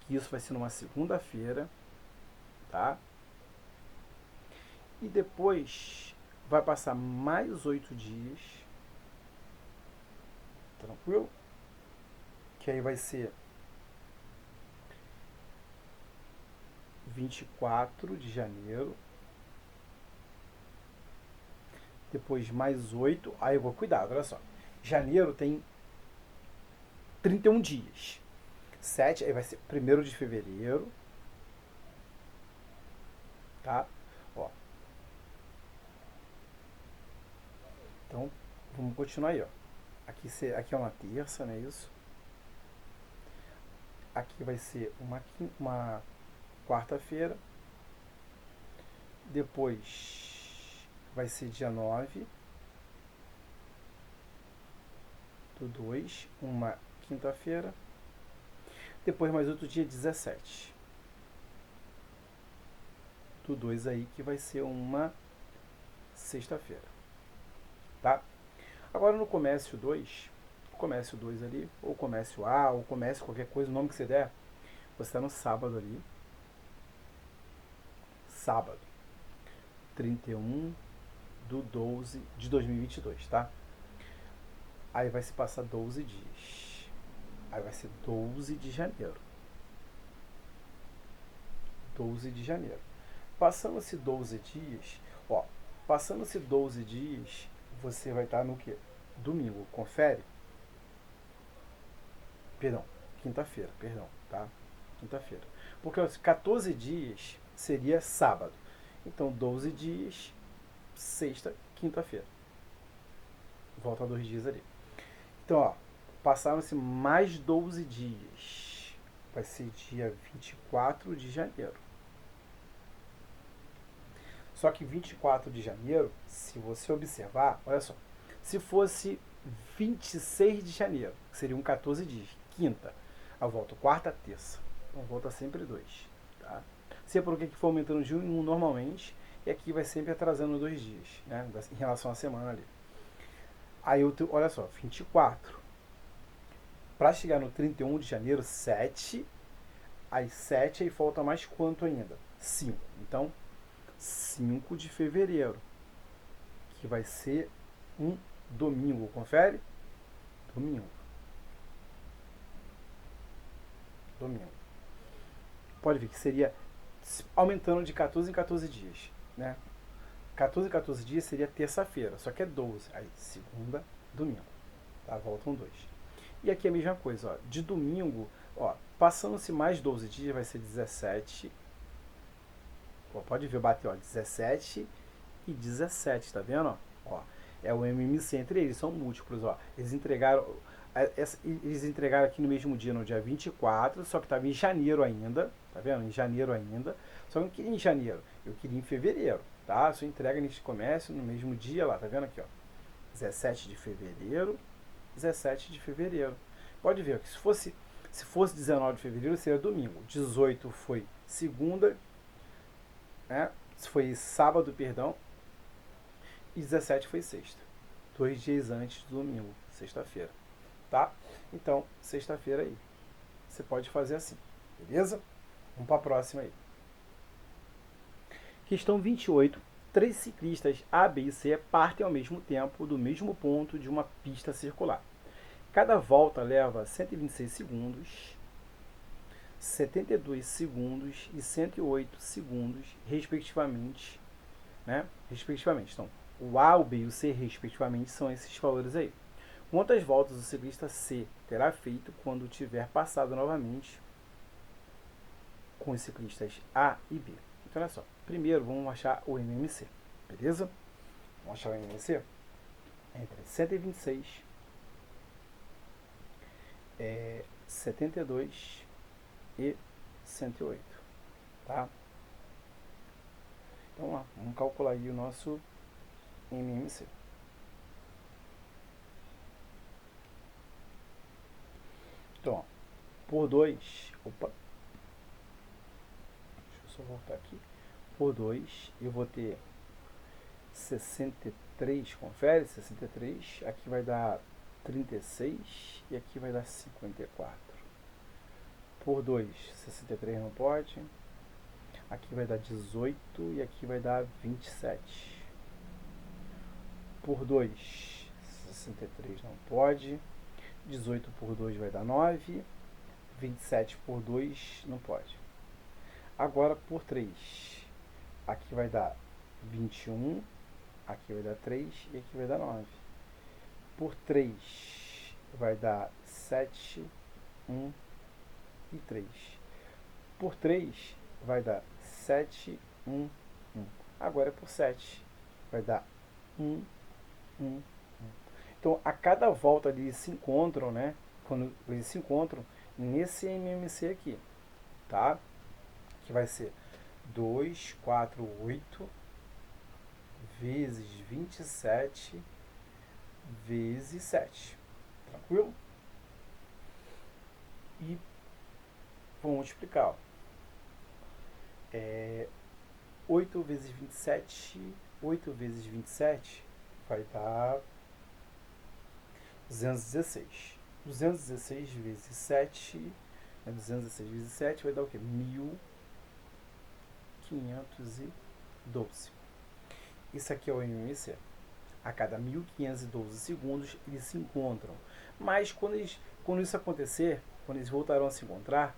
que isso vai ser numa segunda-feira, tá? E depois vai passar mais 8 dias, tranquilo? Que aí vai ser 24 de janeiro, depois mais 8, aí eu vou cuidado, olha só. Janeiro tem 31 dias. 7, aí vai ser 1º de fevereiro, tá? Ó. Então, vamos continuar aí, ó. Aqui é uma terça, não é isso? Aqui vai ser uma quarta-feira. Depois vai ser dia 9 do 2, uma quinta-feira. Depois mais outro dia 17 do 2 aí, que vai ser uma sexta-feira, tá? Agora no comércio 2 ali, ou comércio A, ou comércio qualquer coisa, o nome que você der, você está no sábado ali. Sábado, 31 do 12 de 2022, tá? Aí vai se passar 12 dias. Aí vai ser 12 de janeiro. 12 de janeiro. Passando-se 12 dias, ó, passando-se 12 dias, você vai estar no quê? Domingo, confere? Perdão, quinta-feira, tá? Quinta-feira. Porque os 14 dias seria sábado. Então, 12 dias, sexta, quinta-feira. Volta 2 dias ali. Então, ó, passaram-se mais 12 dias. Vai ser dia 24 de janeiro. Só que 24 de janeiro, se você observar, olha só, se fosse 26 de janeiro, seriam 14 dias, quinta, a volta quarta, terça, então volta sempre 2, tá? Se é por que for aumentando de 1 em 1 normalmente, e aqui vai sempre atrasando 2 dias, né, em relação à semana ali. Aí, olha só, 24, para chegar no 31 de janeiro, 7, Aí 7, aí falta mais quanto ainda? 5. Então, 5 de fevereiro, que vai ser um domingo. Confere? Domingo. Domingo. Pode ver que seria aumentando de 14 em 14 dias, né? 14 em 14 dias seria terça-feira, só que é 12. Aí, segunda, domingo. Tá? Voltam 2. E aqui é a mesma coisa, ó. De domingo, ó, passando-se mais 12 dias, vai ser 17. Ó, pode ver, bateu, ó, 17 e 17, tá vendo? Ó, é o MMC entre eles, são múltiplos, ó. Eles entregaram aqui no mesmo dia, no dia 24, só que estava em janeiro ainda, tá vendo? Em janeiro ainda. Só que eu não queria em janeiro, eu queria em fevereiro, tá? Sua entrega neste comércio no mesmo dia lá, tá vendo aqui, ó. 17 de fevereiro, 17 de fevereiro. Pode ver que se fosse 19 de fevereiro, seria domingo. 18 foi segunda, né? Foi sábado, perdão. E 17 foi sexta. 2 dias antes do domingo, sexta-feira. Tá? Então, sexta-feira aí. Você pode fazer assim. Beleza? Vamos para a próxima aí. Questão 28. 3 ciclistas A, B e C partem ao mesmo tempo do mesmo ponto de uma pista circular. Cada volta leva 126 segundos, 72 segundos e 108 segundos, respectivamente. Né? Respectivamente. Então, o A, o B e o C, respectivamente, são esses valores aí. Quantas voltas o ciclista C terá feito quando tiver passado novamente com os ciclistas A e B? Então, olha só. Primeiro, vamos achar o MMC. Beleza? Vamos achar o MMC? Entre 126, 72 e 108. Tá? Então, vamos lá. Vamos calcular aí o nosso MMC. Então, ó, por 2, opa, deixa eu só voltar aqui. Por 2, eu vou ter 63, confere, 63, aqui vai dar 36 e aqui vai dar 54. Por 2, 63 não pode, aqui vai dar 18 e aqui vai dar 27. Por 2, 63 não pode, 18 por 2 vai dar 9, 27 por 2 não pode. Agora por 3, aqui vai dar 21, aqui vai dar 3 e aqui vai dar 9. Por 3 vai dar 7, 1 e 3. Por 3 vai dar 7, 1, 1. Agora é por 7, vai dar 1, 1, 1. Então, a cada volta eles se encontram, né? Quando eles se encontram nesse MMC aqui, tá? Que vai ser 2, 4, 8 vezes 27 vezes 7. Tranquilo? E vamos multiplicar. Ó. 8 vezes 27, 8 vezes 27 vai dar 216. 216 vezes 7, né, 216 vezes 7 vai dar o quê? 1512. Isso aqui é o MMC. A cada 1512 segundos eles se encontram. Mas quando isso acontecer, quando eles voltarão a se encontrar,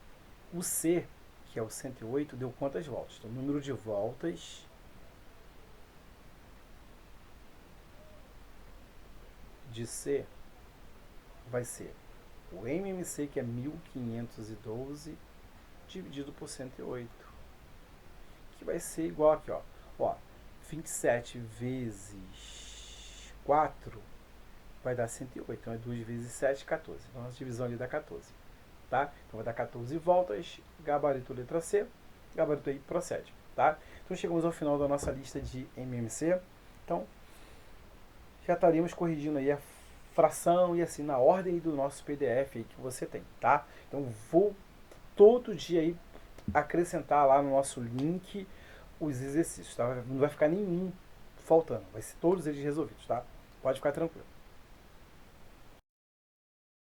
o C, que é o 108, deu quantas voltas? Então, o número de voltas de C vai ser o MMC, que é 1512, dividido por 108, que vai ser igual aqui, ó 27 vezes 4 vai dar 108. Então, é 2 vezes 7, 14. Então, a nossa divisão ali dá 14. Tá? Então, vai dar 14 voltas, gabarito letra C, gabarito aí procede. Tá? Então, chegamos ao final da nossa lista de MMC. Então, já estaríamos corrigindo aí a fração e assim, na ordem do nosso PDF aí que você tem, tá? Então, vou todo dia aí acrescentar lá no nosso link os exercícios, tá? Não vai ficar nenhum faltando, vai ser todos eles resolvidos, tá? Pode ficar tranquilo.